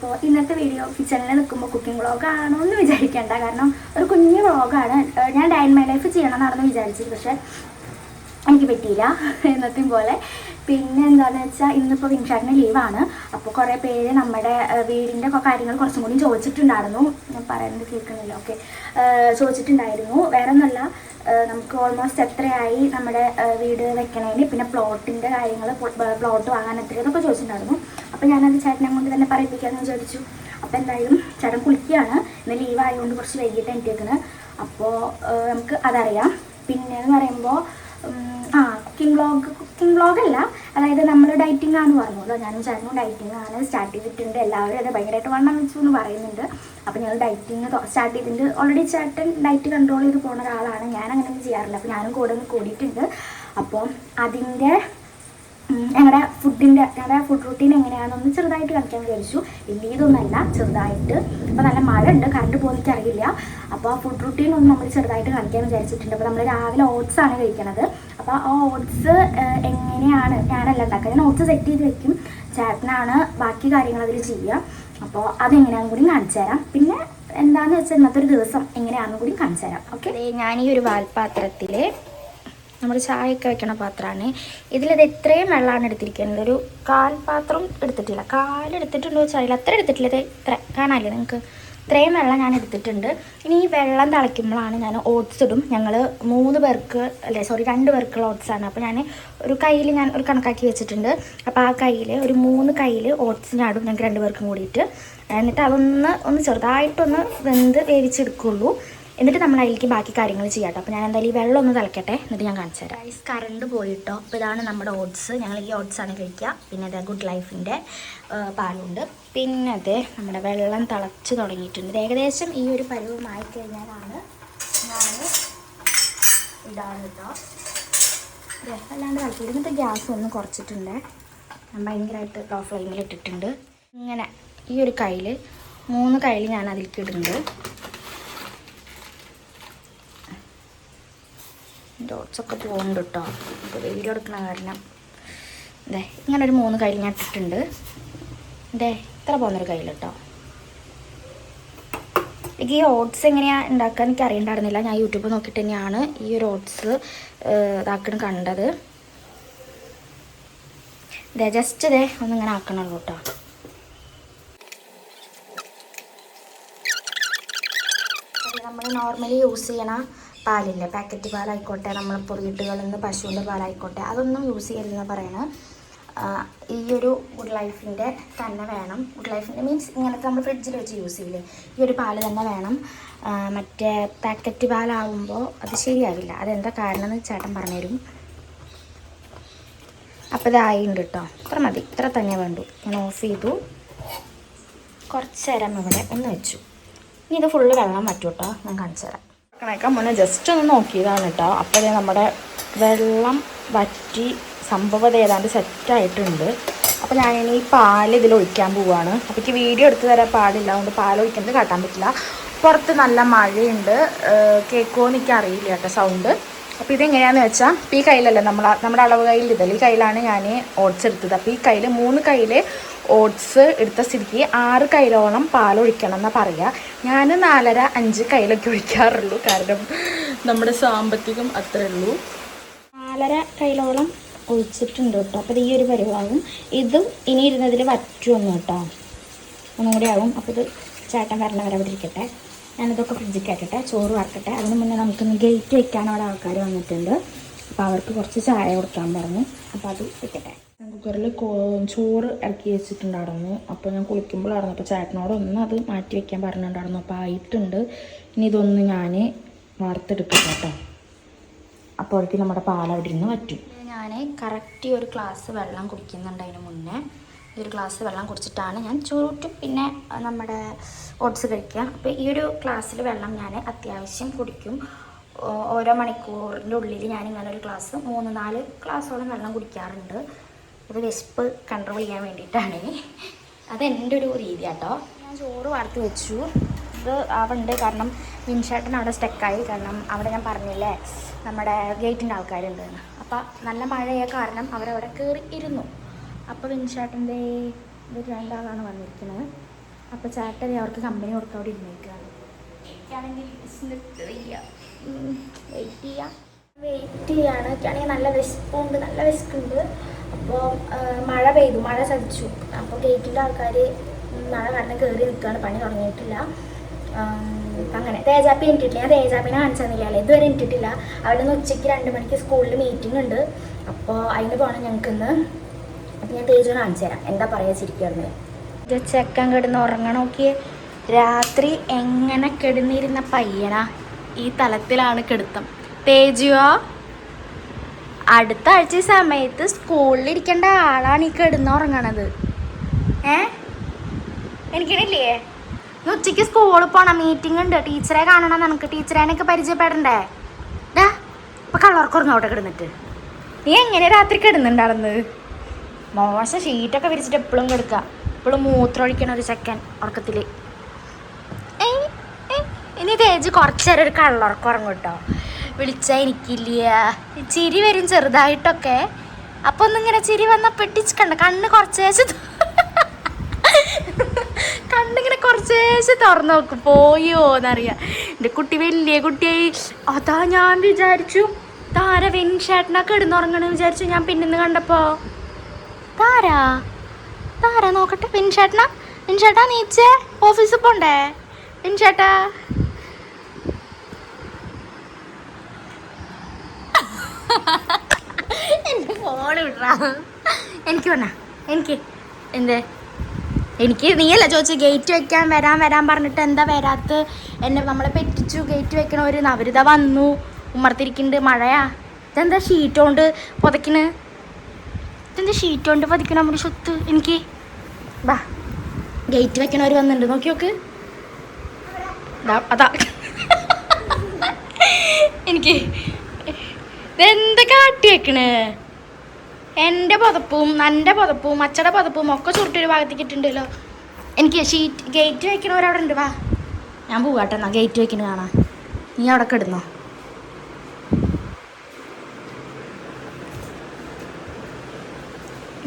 അപ്പോൾ ഇന്നത്തെ വീഡിയോ കിച്ചണിൽ നിൽക്കുമ്പോൾ കുക്കിംഗ് വ്ളോഗാണോ എന്ന് വിചാരിക്കേണ്ട. കാരണം ഒരു കുഞ്ഞു വ്ളോഗാണ്. ഞാൻ ഡേ ഇൻ മൈ ലൈഫ് ചെയ്യണമെന്നാണെന്ന് വിചാരിച്ചത്, പക്ഷേ എനിക്ക് പറ്റിയില്ല എന്നത്തെയും പോലെ. പിന്നെ എന്താണെന്ന് വെച്ചാൽ ഇന്നിപ്പോൾ വിൻഷാട്ടിന് ലീവാണ്. അപ്പോൾ കുറേ പേര് നമ്മുടെ വീടിൻ്റെ കാര്യങ്ങൾ കുറച്ചും കൂടി ചോദിച്ചിട്ടുണ്ടായിരുന്നു. ഞാൻ പറയുന്നത് കേൾക്കുന്നില്ല, ഓക്കെ. ചോദിച്ചിട്ടുണ്ടായിരുന്നു. വേറെ ഒന്നുമല്ല, നമുക്ക് ഓൾമോസ്റ്റ് എത്രയായി നമ്മുടെ വീട് വെക്കണേന്, പിന്നെ പ്ലോട്ടിൻ്റെ കാര്യങ്ങൾ, പ്ലോട്ട് വാങ്ങാൻ എത്ര, ഇതൊക്കെ ചോദിച്ചിട്ടുണ്ടായിരുന്നു. അപ്പോൾ ഞാനത് ചേട്ടനെ കൊണ്ട് തന്നെ പറയിപ്പിക്കാമെന്ന് വിചാരിച്ചു. അപ്പോൾ എന്തായാലും ചേട്ടൻ കുളിക്കുകയാണ്. ഇന്ന് ലീവായതുകൊണ്ട് കുറച്ച് വൈകിട്ട് എണീറ്റേക്കുന്നത്. അപ്പോൾ നമുക്ക് അതറിയാം. പിന്നെ എന്ന് പറയുമ്പോൾ കുക്കിംഗ് വ്ളോഗല്ല, അതായത് നമ്മൾ ഡയറ്റിംഗ് ആണെന്ന് പറഞ്ഞല്ലോ. ഞാനും ചേട്ടനും ഡയറ്റിംഗ് ആണ് സ്റ്റാർട്ട് ചെയ്തിട്ടുണ്ട്. എല്ലാവരും അത് ഭയങ്കരമായിട്ട് വണ്ണം വെച്ചു എന്ന് പറയുന്നുണ്ട്. അപ്പോൾ ഞങ്ങൾ ഡയറ്റിംഗ് സ്റ്റാർട്ട് ചെയ്തിട്ടുണ്ട്. ഓൾറെഡി ചേട്ടൻ ഡയറ്റ് കൺട്രോൾ ചെയ്ത് പോകുന്ന ഒരാളാണ്. ഞാൻ അങ്ങനെയൊന്നും ചെയ്യാറില്ല. അപ്പോൾ ഞാനും കൂടിയിട്ടുണ്ട്. അപ്പോൾ അതിൻ്റെ ഞങ്ങളുടെ ഫുഡ് റൂട്ടീൻ എങ്ങനെയാണെന്നൊന്ന് ചെറുതായിട്ട് കാണിക്കാൻ വിചാരിച്ചു. വലിയതൊന്നുമല്ല, ചെറുതായിട്ട്. അപ്പോൾ നല്ല മഴ ഉണ്ട്, കറണ്ട് പോകുന്ന എനിക്കറിയില്ല. അപ്പോൾ ആ ഫുഡ് റൂട്ടീൻ ഒന്ന് നമ്മൾ ചെറുതായിട്ട് കാണിക്കാൻ വിചാരിച്ചിട്ടുണ്ട്. അപ്പോൾ നമ്മൾ രാവിലെ ഓട്സ് ആണ് കഴിക്കണത്. അപ്പോൾ ആ ഓട്സ് എങ്ങനെയാണ് ഞാനല്ല ഉണ്ടാക്കുക. ഞാൻ ഓട്സ് സെറ്റ് ചെയ്ത് വെക്കും, ചേട്ടനാണ് ബാക്കി കാര്യങ്ങൾ അതിൽ ചെയ്യുക. അപ്പോൾ അതെങ്ങനെയാണെന്ന് കൂടി കാണിച്ചു തരാം. പിന്നെ എന്താണെന്ന് വെച്ചാൽ ഇന്നത്തെ ഒരു ദിവസം എങ്ങനെയാണെന്ന് കൂടി കാണിച്ചു തരാം. ഓക്കെ, ഞാൻ ഈ ഒരു വാൽപാത്രത്തിൽ നമ്മൾ ചായയൊക്കെ വെക്കണ പാത്രമാണ്. ഇതിലത് എത്രയും വെള്ളമാണ് എടുത്തിരിക്കുന്നത്. ഒരു കാൽപാത്രം എടുത്തിട്ടില്ല, കാലെടുത്തിട്ടുണ്ടോ വെച്ചാൽ അത്ര എടുത്തിട്ടില്ല. ഇത് ഇത്ര കാണാമല്ലേ നിങ്ങൾക്ക്, ഇത്രയും വെള്ളം ഞാൻ എടുത്തിട്ടുണ്ട്. ഇനി ഈ വെള്ളം തിളയ്ക്കുമ്പോഴാണ് ഞാൻ ഓട്സ് ഇടും. ഞങ്ങൾ 2 പേർക്കുള്ള ഓട്സാണ്. അപ്പോൾ ഞാൻ ഒരു കയ്യിൽ ഞാൻ ഒരു കണക്കാക്കി വെച്ചിട്ടുണ്ട്. അപ്പോൾ ആ കയ്യിൽ ഒരു 3 കയ്യിൽ ഓട്സ് ഞാൻ ഇടും, ഞങ്ങൾക്ക് 2 പേർക്കും കൂടിയിട്ട്. എന്നിട്ട് അതൊന്ന് ചെറുതായിട്ടൊന്ന് വേവിച്ചെടുക്കുള്ളൂ. എന്നിട്ട് നമ്മൾ അതിലേക്ക് ബാക്കി കാര്യങ്ങൾ ചെയ്യാം കേട്ടോ. അപ്പോൾ ഞാൻ എന്തായാലും ഈ വെള്ളം ഒന്ന് തിളക്കട്ടെ, എന്നിട്ട് ഞാൻ കാണിച്ചു തരാം. റൈസ് കറണ്ട് പോയിട്ടോ. അപ്പോൾ ഇതാണ് നമ്മുടെ ഓട്സ്. ഞങ്ങൾ ഈ ഓട്സാണ് കഴിക്കുക. പിന്നെ അത് ഗുഡ് ലൈഫിൻ്റെ പാലുണ്ട്. പിന്നെ അത് നമ്മുടെ വെള്ളം തിളച്ച് തുടങ്ങിയിട്ടുണ്ട്. ഏകദേശം ഈ ഒരു പരുവമായി കഴിഞ്ഞാലാണ് ഞാൻ ഇടാൻ കേട്ടോ. അല്ലാണ്ട് കളിക്കില്ല. എന്നിട്ട് ഗ്യാസ് ഒന്ന് കുറച്ചിട്ടുണ്ട്. ഞാൻ ഭയങ്കരമായിട്ട് ലോ ഫ്ലെയിമിൽ ഇട്ടിട്ടുണ്ട്. ഇങ്ങനെ ഈ ഒരു കയ്യിൽ 3 കയ്യിൽ ഞാൻ അതിലേക്ക് ഇടുന്നുണ്ട്. ഡോട്ട്സൊക്കെ പോകുന്നുണ്ട് കേട്ടോ. ഇപ്പോൾ വീഡിയോ എടുക്കണ കാരണം ഇങ്ങനെ ഒരു 3 കയ്യിൽ ഞാൻ ഇട്ടിട്ടുണ്ട്. ഇത്ര പോകുന്നൊരു കയ്യിൽ കേട്ടോ. എനിക്ക് ഈ ഓട്സ് എങ്ങനെയാണ് ഉണ്ടാക്കാൻ എനിക്ക് അറിയണ്ടായിരുന്നില്ല. ഞാൻ യൂട്യൂബ് നോക്കിയിട്ട് തന്നെയാണ് ഈ ഒരു ഓട്സ് ഇതാക്കണം കണ്ടത്. ജസ്റ്റ് ഒന്നിങ്ങനെ ആക്കണുള്ളൂ കേട്ടോ. നമ്മൾ നോർമലി യൂസ് ചെയ്യണ പാലില്ലേ, പാക്കറ്റ് പാലായിക്കോട്ടെ, നമ്മളിപ്പോൾ വീട്ടുകളിൽ നിന്ന് പശുവിൻ്റെ പാലായിക്കോട്ടെ, അതൊന്നും യൂസ് ചെയ്യരുതെന്ന് പറയണം. ഈ ഒരു ഗുഡ് ലൈഫിൻ്റെ തന്നെ വേണം. ഗുഡ് ലൈഫിൻ്റെ മീൻസ് ഇങ്ങനത്തെ നമ്മൾ ഫ്രിഡ്ജിൽ വെച്ച് യൂസ് ചെയ്യില്ലേ, ഈ ഒരു പാല് തന്നെ വേണം. മറ്റേ പാക്കറ്റ് പാലാവുമ്പോൾ അത് ശരിയാവില്ല. അതെന്താ കാരണം എന്ന് ചേട്ടൻ പറഞ്ഞുതരും. അപ്പോൾ ഇതായിട്ടുണ്ട് കേട്ടോ. ഇത്ര മതി, ഇത്ര തന്നെ വേണ്ടു. ഞാൻ ഓഫ് ചെയ്തു. കുറച്ച് നേരം ഇവിടെ ഒന്ന് വെച്ചു. ഇനി ഇത് ഫുള്ള് വെള്ളം വറ്റും കേട്ടോ. ഞാൻ കാണിച്ചു തരാം. കണക്കാൻ മുന്നേ ജസ്റ്റ് ഒന്ന് നോക്കിയതാണ് കേട്ടോ. അപ്പോൾ നമ്മുടെ വെള്ളം വറ്റി സംഭവം ഏതാണ്ട് സെറ്റായിട്ടുണ്ട്. അപ്പോൾ ഞാനിനി ഈ പാല് ഇതിൽ ഒഴിക്കാൻ പോവുകയാണ്. അപ്പോൾ എനിക്ക് വീഡിയോ എടുത്ത് തരാൻ പാടില്ല, അതുകൊണ്ട് പാൽ ഒഴിക്കുന്നത് കാട്ടാൻ പറ്റില്ല. പുറത്ത് നല്ല മഴയുണ്ട്, കേൾക്കുമോ എന്ന് എനിക്ക് അറിയില്ല കേട്ടോ സൗണ്ട്. അപ്പോൾ ഇതെങ്ങനെയാണെന്ന് വെച്ചാൽ, ഇപ്പോൾ ഈ കയ്യിലല്ലേ നമ്മുടെ അളവ് കയ്യിൽ ഇതല്ല, ഈ കയ്യിലാണ് ഞാൻ ഓട്സ് എടുത്തത്. അപ്പോൾ ഈ കയ്യിൽ 3 കയ്യിൽ ഓട്സ് എടുത്ത സ്ഥിതിക്ക് 6 കയ്യിലോളം പാലൊഴിക്കണം എന്നാണ് പറയുക. ഞാൻ 4.5 കയ്യിലൊക്കെ ഒഴിക്കാറുള്ളൂ, കാരണം നമ്മുടെ സാമ്പത്തികം അത്രേ ഉള്ളൂ. 4.5 കയ്യിലോളം ഒഴിച്ചിട്ടുണ്ട് കേട്ടോ. അപ്പോൾ ഈ ഒരു പരിവാകും. ഇതും ഇനി ഇരുന്നതിൽ വറ്റുമൊന്നും കേട്ടോ, ഒന്നും കൂടി ആകും. അപ്പോൾ ഇത് ചേട്ടൻ വരണ വരെ അവിടെ ഇരിക്കട്ടെ. ഞാനിതൊക്കെ ഫ്രിഡ്ജിൽ കയറ്റട്ടെ, ചോറ് വറക്കട്ടെ. അതിന് മുന്നേ നമുക്കൊന്ന് ഗേറ്റ് വയ്ക്കാൻ അവിടെ ആൾക്കാർ വന്നിട്ടുണ്ട്. അപ്പോൾ അവർക്ക് കുറച്ച് ചായ കൊടുക്കാൻ പറഞ്ഞു. അപ്പോൾ അത് വെക്കട്ടെ. കുക്കറിൽ ചോറ് ഇറക്കി വെച്ചിട്ടുണ്ടായിരുന്നു. അപ്പോൾ ഞാൻ കുളിക്കുമ്പോഴായിരുന്നു. അപ്പോൾ ചേട്ടനോടൊന്ന് അത് മാറ്റി വയ്ക്കാൻ പറഞ്ഞിട്ടുണ്ടായിരുന്നു. അപ്പോൾ ആയിട്ടുണ്ട്. ഇനി ഇതൊന്ന് ഞാൻ വറുത്തെടുക്കട്ടെ കേട്ടോ. അപ്പോൾ അവർക്ക് നമ്മുടെ പാലവിടെ നിന്ന് വറ്റും. ഞാൻ കറക്റ്റ് ഒരു ഗ്ലാസ് വെള്ളം കുടിക്കുന്നുണ്ട്. അതിന് മുന്നേ ഈ ഒരു ഗ്ലാസ് വെള്ളം കുടിച്ചിട്ടാണ് ഞാൻ ചോറുറ്റും പിന്നെ നമ്മുടെ ഓട്സ് കഴിക്കുക. അപ്പോൾ ഈ ഒരു ഗ്ലാസ്സിൽ വെള്ളം ഞാൻ അത്യാവശ്യം കുടിക്കും. ഓരോ മണിക്കൂറിൻ്റെ ഉള്ളിൽ ഞാനിങ്ങനെ ഒരു ഗ്ലാസ് 3-4 ഗ്ലാസ്സോളം വെള്ളം കുടിക്കാറുണ്ട്. ഇത് വിശപ്പ് കൺട്രോൾ ചെയ്യാൻ വേണ്ടിയിട്ടാണ്. അതെൻ്റെ ഒരു രീതി കേട്ടോ. ഞാൻ ചോറ് വാർത്ത് വെച്ചു. ഇത് ആവുന്നുണ്ട്, കാരണം വിൻഷേട്ടൻ അവിടെ സ്റ്റക്കായി. കാരണം അവിടെ ഞാൻ പറഞ്ഞില്ലേ നമ്മുടെ ഗേറ്റിൻ്റെ ആൾക്കാരുണ്ടെന്ന്. അപ്പോൾ നല്ല മഴയായ കാരണം അവരവിടെ കയറി ഇരുന്നു. അപ്പോൾ വിൻഷേട്ടൻ്റെ ഇത് 2 ആളാണ് വന്നിരിക്കുന്നത്. അപ്പോൾ ചേട്ടൻ അവർക്ക് കമ്പനി കൊടുക്കാൻ അവിടെ ഇരുന്നേക്കാണ്. എനിക്കാണെങ്കിൽ വെയിറ്റ് ചെയ്യാണ്. എനിക്കാണെങ്കിൽ നല്ല വിശക്കുണ്ട്. അപ്പോൾ മഴ പെയ്തു, മഴ ചതിച്ചു. അപ്പോൾ ഗേറ്റിൻ്റെ ആൾക്കാർ മഴ കാരണം കയറി നിൽക്കുകയാണ്, പണി തുടങ്ങിയിട്ടില്ല. അങ്ങനെ തേജാപ്പി ഇട്ടിട്ടില്ല. ഞാൻ തേജാപ്പിനെ കാണിച്ചെന്നില്ല, ഇതുവരെ ഇട്ടിട്ടില്ല. അവിടെ നിന്ന് ഉച്ചയ്ക്ക് 2 മണിക്ക് സ്കൂളിൽ മീറ്റിംഗ് ഉണ്ട്. അപ്പോൾ അതിന് പോകണം ഞങ്ങൾക്കിന്ന്. അപ്പോൾ ഞാൻ തേജുവിനെ കാണിച്ചു തരാം എന്താ പറയുക ചിരിക്കുന്നത്. ചെക്കൻ കിടന്ന് ഉറങ്ങണം. നോക്കിയേ, രാത്രി എങ്ങനെ കിടന്നിരുന്ന പയ്യനാ ഈ തലത്തിലാണ് കിടത്തം. തേജുവോ, അടുത്ത ആഴ്ച സമയത്ത് സ്കൂളിലിരിക്കേണ്ട ആളാണ് ഈ കിടന്നുറങ്ങണത്. എനിക്കില്ലേ ഉച്ചയ്ക്ക് സ്കൂളിൽ പോകണം, മീറ്റിംഗ് ഉണ്ട്, ടീച്ചറെ കാണണം, നമുക്ക് ടീച്ചറേനൊക്കെ പരിചയപ്പെടണ്ടേ. ഇപ്പം കള്ളർക്കുറങ്ങ അവിടെ കിടന്നിട്ട്. നീ എങ്ങനെ രാത്രി കിടന്നുണ്ടായിരുന്നത്? മോശം ഷീറ്റൊക്കെ വിരിച്ചിട്ട് എപ്പോഴും കിടക്കുക. എപ്പോഴും മൂത്രമൊഴിക്കണ ഒരു ചെക്കൻ ഉറക്കത്തിൽ. ഇനി തേജ് കുറച്ച് നേരം ഒരു കള്ളർക്കുറങ്ങും കേട്ടോ. വിളിച്ചാൽ എനിക്കില്ല, ചിരി വരും ചെറുതായിട്ടൊക്കെ. അപ്പോൾ ഒന്നിങ്ങനെ ചിരി വന്നാൽ പെട്ടിച്ച് കണ്ണ് കണ്ണിങ്ങനെ കുറച്ചേച്ച് തുറന്നു നോക്കും, പോയോന്നറിയാം. എൻ്റെ കുട്ടി വലിയ കുട്ടിയായി. അതാ ഞാൻ വിചാരിച്ചു താര വെൻഷേട്ടനൊക്കെ കിടന്നുറങ്ങണമെന്ന് വിചാരിച്ചു ഞാൻ പിന്നിന്ന് കണ്ടപ്പോൾ. താര നോക്കട്ടെ. വെൻഷേട്ടാ നീച്ചേ, ഓഫീസിൽ പോണ്ടേ വെൻഷേട്ടാ? എൻ്റെ ഫോൺ വിടറാ. എനിക്ക് വേണ എനിക്ക് നീയല്ല ചോദിച്ചു ഗേറ്റ് വെക്കാൻ വരാൻ പറഞ്ഞിട്ട് എന്താ വരാത്ത? എന്നെ നമ്മളെ പറ്റിച്ചു. ഗേറ്റ് വെക്കണവർ നവരിത വന്നു, ഉമ്മർത്തിരിക്കുന്നുണ്ട്. മഴയാ. ഇതെന്താ ഷീറ്റ് കൊണ്ട് പുതയ്ക്കണ്? നമ്മുടെ സ്വത്ത്. എനിക്ക് ബാ, ഗേറ്റ് വെക്കണവർ വന്നിട്ടുണ്ട്, നോക്കി നോക്ക്. അതാ എനിക്ക് ഇതെന്താ കാട്ടി വെക്കണ്? എൻ്റെ പുതപ്പും എൻ്റെ പുതപ്പും അച്ചടെ പുതപ്പും ഒക്കെ ചുരുട്ടൊരു ഭാഗത്തേക്ക് ഇട്ടുണ്ടല്ലോ. എനിക്ക് ഗേറ്റ് വെക്കണവരവിടെ ഉണ്ട്. വാ, ഞാൻ പോവാട്ടെ എന്നാ ഗേറ്റ് വെക്കണ കാണാം. നീ അവിടെ കിടന്നോ.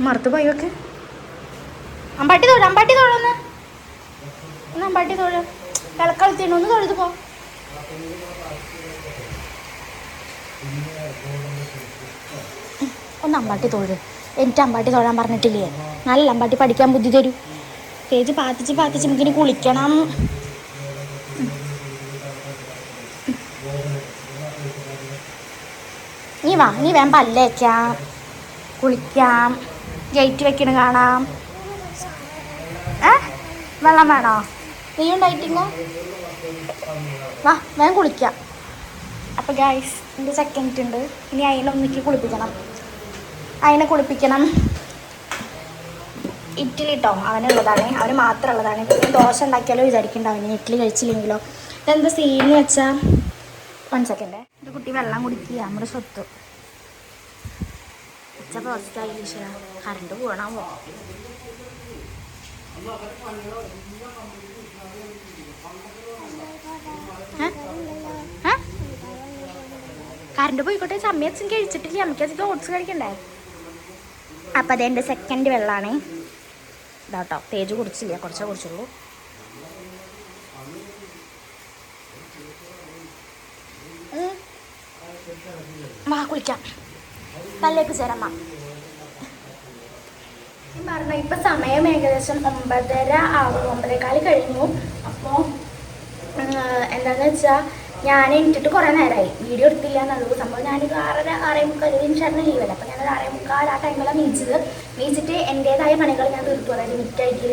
മറുത്ത് പോയി വെക്ക്. അമ്പാട്ടി തൊഴൊന്ന് അമ്പാട്ടി തൊഴ. കിളക്കളത്തിണ്ട്, ഒന്ന് തൊഴുത് പോ. ഒന്ന് അമ്പാട്ടി തൊഴു. എനിക്ക് അമ്പാട്ടി തൊഴാൻ പറഞ്ഞിട്ടില്ലേ? നല്ല അമ്പാട്ടി പഠിക്കാൻ ബുദ്ധി തരൂ. തേജ് പാത്തിച്ച് നമുക്കിനി കുളിക്കണം. നീ വാ, നീ വേഗം പല്ലേക്കാം, കുളിക്കാം, ഗേറ്റ് വെക്കണ കാണാം. വെള്ളം വേണോ? നീ ഉണ്ടായിട്ടില്ല? വാ വേഗം കുളിക്കാം. അപ്പോൾ ഗൈസ്, എൻ്റെ സെക്കൻഡ് ഇനി അതിനൊന്നിക്ക് കുളിപ്പിക്കണം. ഇഡ്ഡലി കേട്ടോ, അവനുള്ളതാണ്, അവന് മാത്രമുള്ളതാണ്. പിന്നെ ദോശ ഉണ്ടാക്കിയാലോ വിചാരിക്കണ്ട, അവന് ഇഡ്ഡലി കഴിച്ചില്ലെങ്കിലോ. ഇതെന്താ സീന് വെച്ചാൽ 1 സെക്കൻഡ്. ഒരു കുട്ടി വെള്ളം കുടിക്കുക, നമ്മുടെ സ്വത്ത്. ഉച്ചപ്പോൾ അവസ്ഥയായി കറണ്ട് പോകണമോ? കറണ്ട് പോയിക്കോട്ടെ, സമയത്തും കഴിച്ചിട്ടില്ല. നമുക്കധികം ഓട്സ് കഴിക്കണ്ടേ. അപ്പം അതെൻ്റെ സെക്കൻഡ് വെള്ളമാണ് ഇതാട്ടോ. തേജ് കുടിച്ചില്ല, കുറച്ചേ കുടിച്ചുള്ളൂ. വാ കുളിക്കാം, തലേക്ക് ചേരാം. പറഞ്ഞ ഇപ്പം സമയം ഏകദേശം 9:30 ആകും, 9:15 കഴിഞ്ഞു. അപ്പോൾ എന്താണെന്ന് വെച്ചാൽ ഞാൻ ഇട്ടിട്ട് കുറേ നേരമായി, വീഡിയോ എടുത്തില്ല എന്നുള്ളൂ. സംഭവം ഞാനൊരു 6:30 ചേട്ടന് ലീവല്ല. അപ്പോൾ ഞാനൊരു 6:45 ആ ടൈമിലാണ് നീച്ചിട്ട് എൻ്റേതായ പണികൾ ഞാൻ തീർത്തു. അതായത്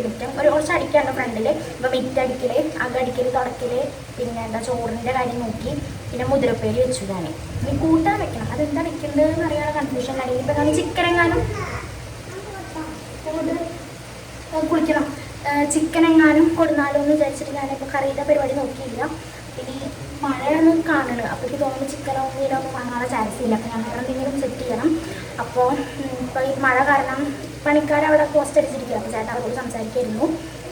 മിറ്റം കുറച്ച് അടിക്കാണ്ട് ഫ്രണ്ടിൽ. അപ്പോൾ മിറ്റടിക്കൽ, അകടിക്കൽ, തുടക്കൽ, പിന്നെ എന്താ ചോറിൻ്റെ കാര്യം നോക്കി, പിന്നെ മുതിരപ്പേരി വെച്ചു. ഞാൻ ഇനി കൂട്ടാൻ വെക്കണം. അതെന്താ വെക്കേണ്ടതെന്ന് അറിയാനുള്ള കൺഫ്യൂഷൻ ആണെങ്കിൽ ഇപ്പോൾ ഞാൻ ചിക്കൻ എങ്ങാനും കുളിക്കണം, ചിക്കൻ എങ്ങാനും കൊടുന്നാലോ എന്ന് വിചാരിച്ചിട്ട് ഞാനിപ്പോൾ കറിയുടെ പരിപാടി നോക്കിയില്ല. പിന്നെ ഈ മഴയാണ് കാണുന്നത്. അപ്പോൾ എനിക്ക് തോന്നുന്നു ചിക്കനോ മീനോ ഒന്നും വാങ്ങാനുള്ള ചാൻസ് ഇല്ല. അപ്പോൾ ഞാൻ വേറെ എന്തെങ്കിലും സെറ്റ് ചെയ്യണം. അപ്പോൾ ഇപ്പോൾ ഈ മഴ കാരണം പണിക്കാരവിടെ പോസ്റ്റ് അടിച്ചിരിക്കുക. അപ്പോൾ ചേട്ടൻ അവരോട് സംസാരിക്കായിരുന്നു.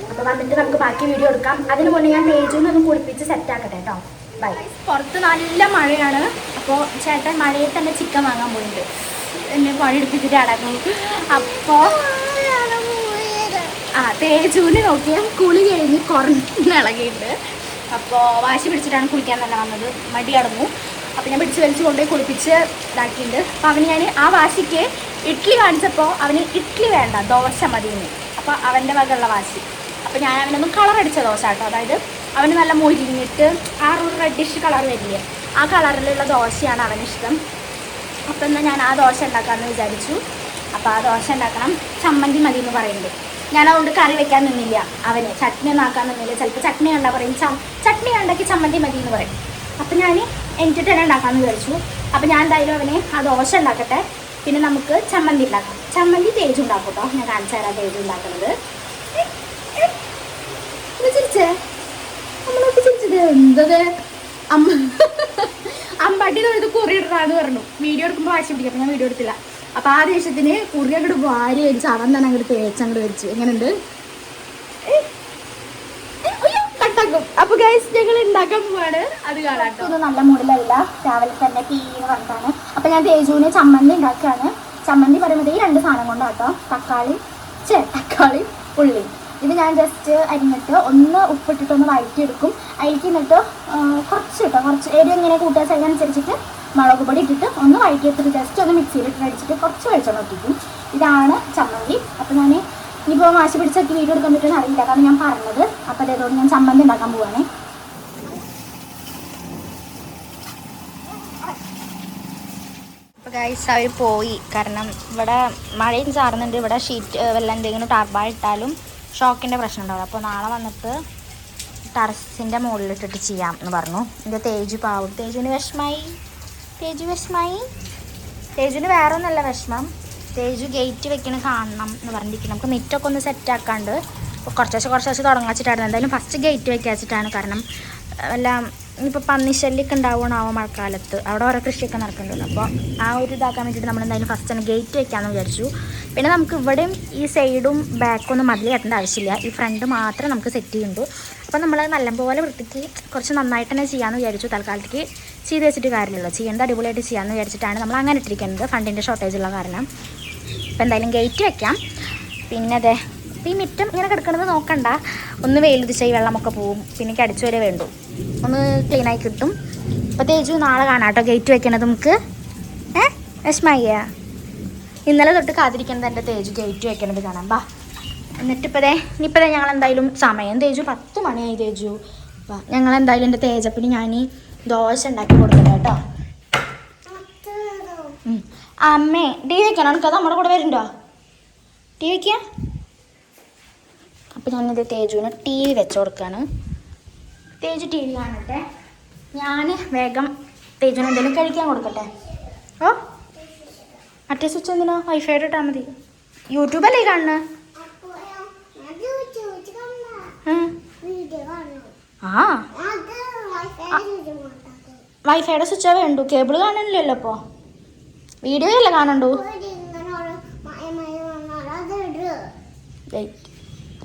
അപ്പോൾ വന്നിട്ട് നമുക്ക് ബാക്കി വീഡിയോ എടുക്കാം. അതിന് മുന്നേ ഞാൻ തേജുവിനൊന്നും കുളിപ്പിച്ച് സെറ്റാക്കട്ടെ കേട്ടോ. ബൈ. പുറത്ത് നല്ല മഴയാണ്. അപ്പോൾ ചേട്ടൻ മഴയിൽ തന്നെ ചിക്കൻ വാങ്ങാൻ പോയിട്ടുണ്ട്. എന്നെ പണിയെടുപ്പിച്ചിട്ട് അടങ്ങും. അപ്പോൾ തേജുവിന് നോക്കിയാൽ കുളി കഴിഞ്ഞ് കുറഞ്ഞ് ഇളകിയിട്ട്. അപ്പോൾ വാശി പിടിച്ചിട്ടാണ് കുളിക്കാൻ തന്നെ വന്നത്. മടി അടങ്ങും. അപ്പോൾ ഞാൻ പിടിച്ച് വലിച്ച് കൊണ്ടുപോയി കുളിപ്പിച്ച് ഇതാക്കിയിട്ടുണ്ട്. അപ്പോൾ അവന് ഞാൻ ആ വാശിക്ക് ഇഡ്ഡലി കാണിച്ചപ്പോൾ അവന് ഇഡ്ഡലി വേണ്ട, ദോശ മതിയെന്ന്. അപ്പോൾ അവൻ്റെ വകയുള്ള വാശി. അപ്പോൾ ഞാൻ അവനൊന്നും കളറടിച്ച ദോശ കേട്ടോ. അതായത് അവന് നല്ല മൊരിഞ്ഞിട്ട് ആ ഒരു റെഡിഷ് കളർ വരില്ലേ, ആ കളറിലുള്ള ദോശയാണ് അവനിഷ്ടം. അപ്പോൾ എന്നാൽ ഞാൻ ആ ദോശ ഉണ്ടാക്കാമെന്ന് വിചാരിച്ചു. അപ്പോൾ ആ ദോശ ഉണ്ടാക്കണം. ചമ്മന്തി മതി എന്ന് പറയുന്നുണ്ട്. ഞാൻ അതുകൊണ്ട് കറി വെക്കാൻ നിന്നില്ല. അവന് ചട്നി ഒന്നും ആക്കാൻ നിന്നില്ല. ചിലപ്പോൾ ചട്നി കണ്ടാൽ പറയും ചട്നി ഉണ്ടാക്കി ചമ്മന്തി മതി എന്ന് പറയും. അപ്പോൾ ഞാൻ എനിക്ക് തന്നെ ഉണ്ടാക്കാമെന്ന് വിചാരിച്ചു. അപ്പോൾ ഞാൻ എന്തായാലും അവന് ആ ദോശ ഉണ്ടാക്കട്ടെ, പിന്നെ നമുക്ക് ചമ്മന്തി ഉണ്ടാക്കാം. ചമ്മന്തി തേജ് ഉണ്ടാക്കും കേട്ടോ. ഞാൻ കാണിച്ചു തരാം തേജ് ഉണ്ടാക്കുന്നത്. ചിരിച്ചേ, നമ്മളൊക്കെ ചിരിച്ചത് എന്തത് അമ്പാട്ടി തൊഴുത് കുറി ഇടാന്ന് പറഞ്ഞു. വീഡിയോ എടുക്കുമ്പോൾ വാശി പിടിക്കും. അപ്പോൾ ഞാൻ വീഡിയോ എടുത്തില്ല. അപ്പോൾ ആ ദേഷ്യത്തിന് കുറി അങ്ങോട്ട് വാരി അടിച്ച് അവൻ തന്നെ അങ്ങോട്ട് തേച്ചങ്ങോട്ട് വെച്ച്. എങ്ങനെയുണ്ട്? കട്ടാക്കും. അപ്പോൾ ഗൈസ് ഞങ്ങൾ ഉണ്ടാക്കാൻ പോവാണ്. അത് കാണാട്ടോ. ഇത് നല്ല മൂഡിലല്ല, രാവിലെ തന്നെ ടീന്ന് പറഞ്ഞാണ്. അപ്പോൾ ഞാൻ തേജുവിന് ചമ്മന്തി ഉണ്ടാക്കുകയാണ്. ചമ്മന്തി പറയുമ്പോൾ ഈ 2 സാധനം കൊണ്ടാട്ടോ. തക്കാളി ഉള്ളി. ഇത് ഞാൻ ജസ്റ്റ് അരിഞ്ഞിട്ട് ഒന്ന് ഉപ്പിട്ടിട്ടൊന്ന് വഴറ്റിയെടുക്കും. അതിലേക്ക് എന്നിട്ട് കുറച്ച് എരിവ് ഇങ്ങനെ കൂട്ടുക അതിനനുസരിച്ചിട്ട് മുളക് പൊടി ഇട്ടിട്ട് ഒന്ന് വഴറ്റിയെടുത്തിട്ട് ജസ്റ്റ് ഒന്ന് മിക്സിയിലിട്ട് അടിച്ചിട്ട് കുറച്ച് വെളിച്ചെണ്ണ ഒട്ടിക്കും. ഇതാണ് ചമ്മന്തി. അപ്പോൾ ഞാൻ ഇനിയിപ്പോൾ വാശി പിടിച്ചൊക്കെ വീഡിയോ എടുക്കാൻ പറ്റുമെന്ന് അറിയില്ല, കാരണം ഞാൻ പറഞ്ഞത്. അപ്പോൾ അതേതോടെ ഞാൻ ചമ്മന്തി ഉണ്ടാക്കാൻ പോവാണ്. അപ്പോൾ ഗൈസ് അവർ പോയി. കാരണം ഇവിടെ മഴയും ചാറുന്നുണ്ട്. ഇവിടെ ഷീറ്റ് വല്ല എന്തെങ്കിലും ടാർപ്പാൾ ഇട്ടാലും ഷോക്കിൻ്റെ പ്രശ്നം ഉണ്ടാവും. അപ്പോൾ നാളെ വന്നിട്ട് ടെറസിൻ്റെ മുകളിലിട്ടിട്ട് ചെയ്യാം എന്ന് പറഞ്ഞു. എൻ്റെ തേജു പാവും. തേജുവിന് വിഷമായി. തേജുവിന് വേറെ ഒന്നല്ല വിഷമം. തേജു ഗേറ്റ് വെക്കണ കാണണം എന്ന് പറഞ്ഞിരിക്കണം. നമുക്ക് നെറ്റൊക്കെ ഒന്ന് സെറ്റാക്കാണ്ട് കുറച്ച് തുടങ്ങാച്ചിട്ടായിരുന്നു. എന്തായാലും ഫസ്റ്റ് ഗേറ്റ് വെക്കാച്ചിട്ടാണ്. കാരണം എല്ലാം ഇപ്പോൾ പന്നിശല്യമൊക്കെ ഉണ്ടാവുകയാണാവോ മഴക്കാലത്ത്. അവിടെ ഓരോ കൃഷിയൊക്കെ നടക്കുന്നുണ്ടല്ലോ. അപ്പോൾ ആ ഒരു ഇതാക്കാൻ വേണ്ടിയിട്ട് നമ്മൾ എന്തായാലും ഫസ്റ്റ് തന്നെ ഗേറ്റ് വെക്കാമെന്ന് വിചാരിച്ചു. പിന്നെ നമുക്ക് ഇവിടെയും ഈ സൈഡും ബാക്കൊന്നും മതിൽ കെട്ടേണ്ട ആവശ്യമില്ല. ഈ ഫ്രണ്ട് മാത്രമേ നമുക്ക് സെറ്റ് ചെയ്യുന്നുള്ളൂ. അപ്പോൾ നമ്മൾ നല്ലപോലെ വൃത്തിക്ക് കുറച്ച് നന്നായിട്ട് തന്നെ ചെയ്യാമെന്ന് വിചാരിച്ചു. തൽക്കാലത്തേക്ക് ചെയ്ത് വെച്ചിട്ട് കാര്യമില്ലല്ലോ, ചെയ്യേണ്ട അടിപൊളിയായിട്ട് ചെയ്യാമെന്ന് വിചാരിച്ചിട്ടാണ് നമ്മൾ അങ്ങനെ ഇട്ടിരിക്കുന്നത്, ഫണ്ടിൻ്റെ ഷോർട്ടേജ് ഉള്ള കാരണം. അപ്പോൾ എന്തായാലും ഗേറ്റ് വെക്കാം. പിന്നെ അതെ ഈ മിറ്റം ഇങ്ങനെ കിടക്കുന്നത് നോക്കണ്ട, ഒന്ന് വെയിലുദിച്ചാൽ ഈ വെള്ളമൊക്കെ പോവും. പിന്നെ അടിച്ചു വരെ വേണ്ടു, ഒന്ന് ക്ലീനായി കിട്ടും. അപ്പോൾ തേജു നാളെ കാണാം കേട്ടോ ഗേറ്റ് വെക്കണത് നമുക്ക്. വിഷമയ്യ ഇന്നലെ തൊട്ട് കാത്തിരിക്കുന്നത് എൻ്റെ തേജു ഗേറ്റ് വെക്കണത് കാണാം. ബാ എന്നിട്ടിപ്പതേ ഞങ്ങൾ എന്തായാലും സമയം തേജു 10 മണിയായി. തേജു ഞങ്ങൾ എന്തായാലും എൻ്റെ തേജപ്പിന് ഞാൻ ദോശ ഉണ്ടാക്കി കൊടുക്കട്ടെ കേട്ടോ. അമ്മേ ടി വി വെക്കണം, എനിക്കത് നമ്മുടെ കൂടെ വരുന്നുണ്ടോ ടി വി വയ്ക്കുക? അപ്പം ഞാനിത് തേജുവിന് ടി വി വെച്ച് കൊടുക്കുകയാണ്. തേജു ടി വി കാണട്ടെ. ഞാൻ വേഗം തേജുവിന് എന്തെങ്കിലും കഴിക്കാൻ കൊടുക്കട്ടെ. ഓ മറ്റേ സ്വിച്ച് എന്തിനാ? വൈഫൈയുടെ ഇട്ടാൽ മതി. യൂട്യൂബല്ലേ കാണുന്നത്? ആ വൈഫൈയുടെ സ്വിച്ചാ വേണ്ടു, കേബിൾ കാണണില്ലല്ലോ. അപ്പോൾ വീഡിയോ അല്ലേ കാണണ്ടു.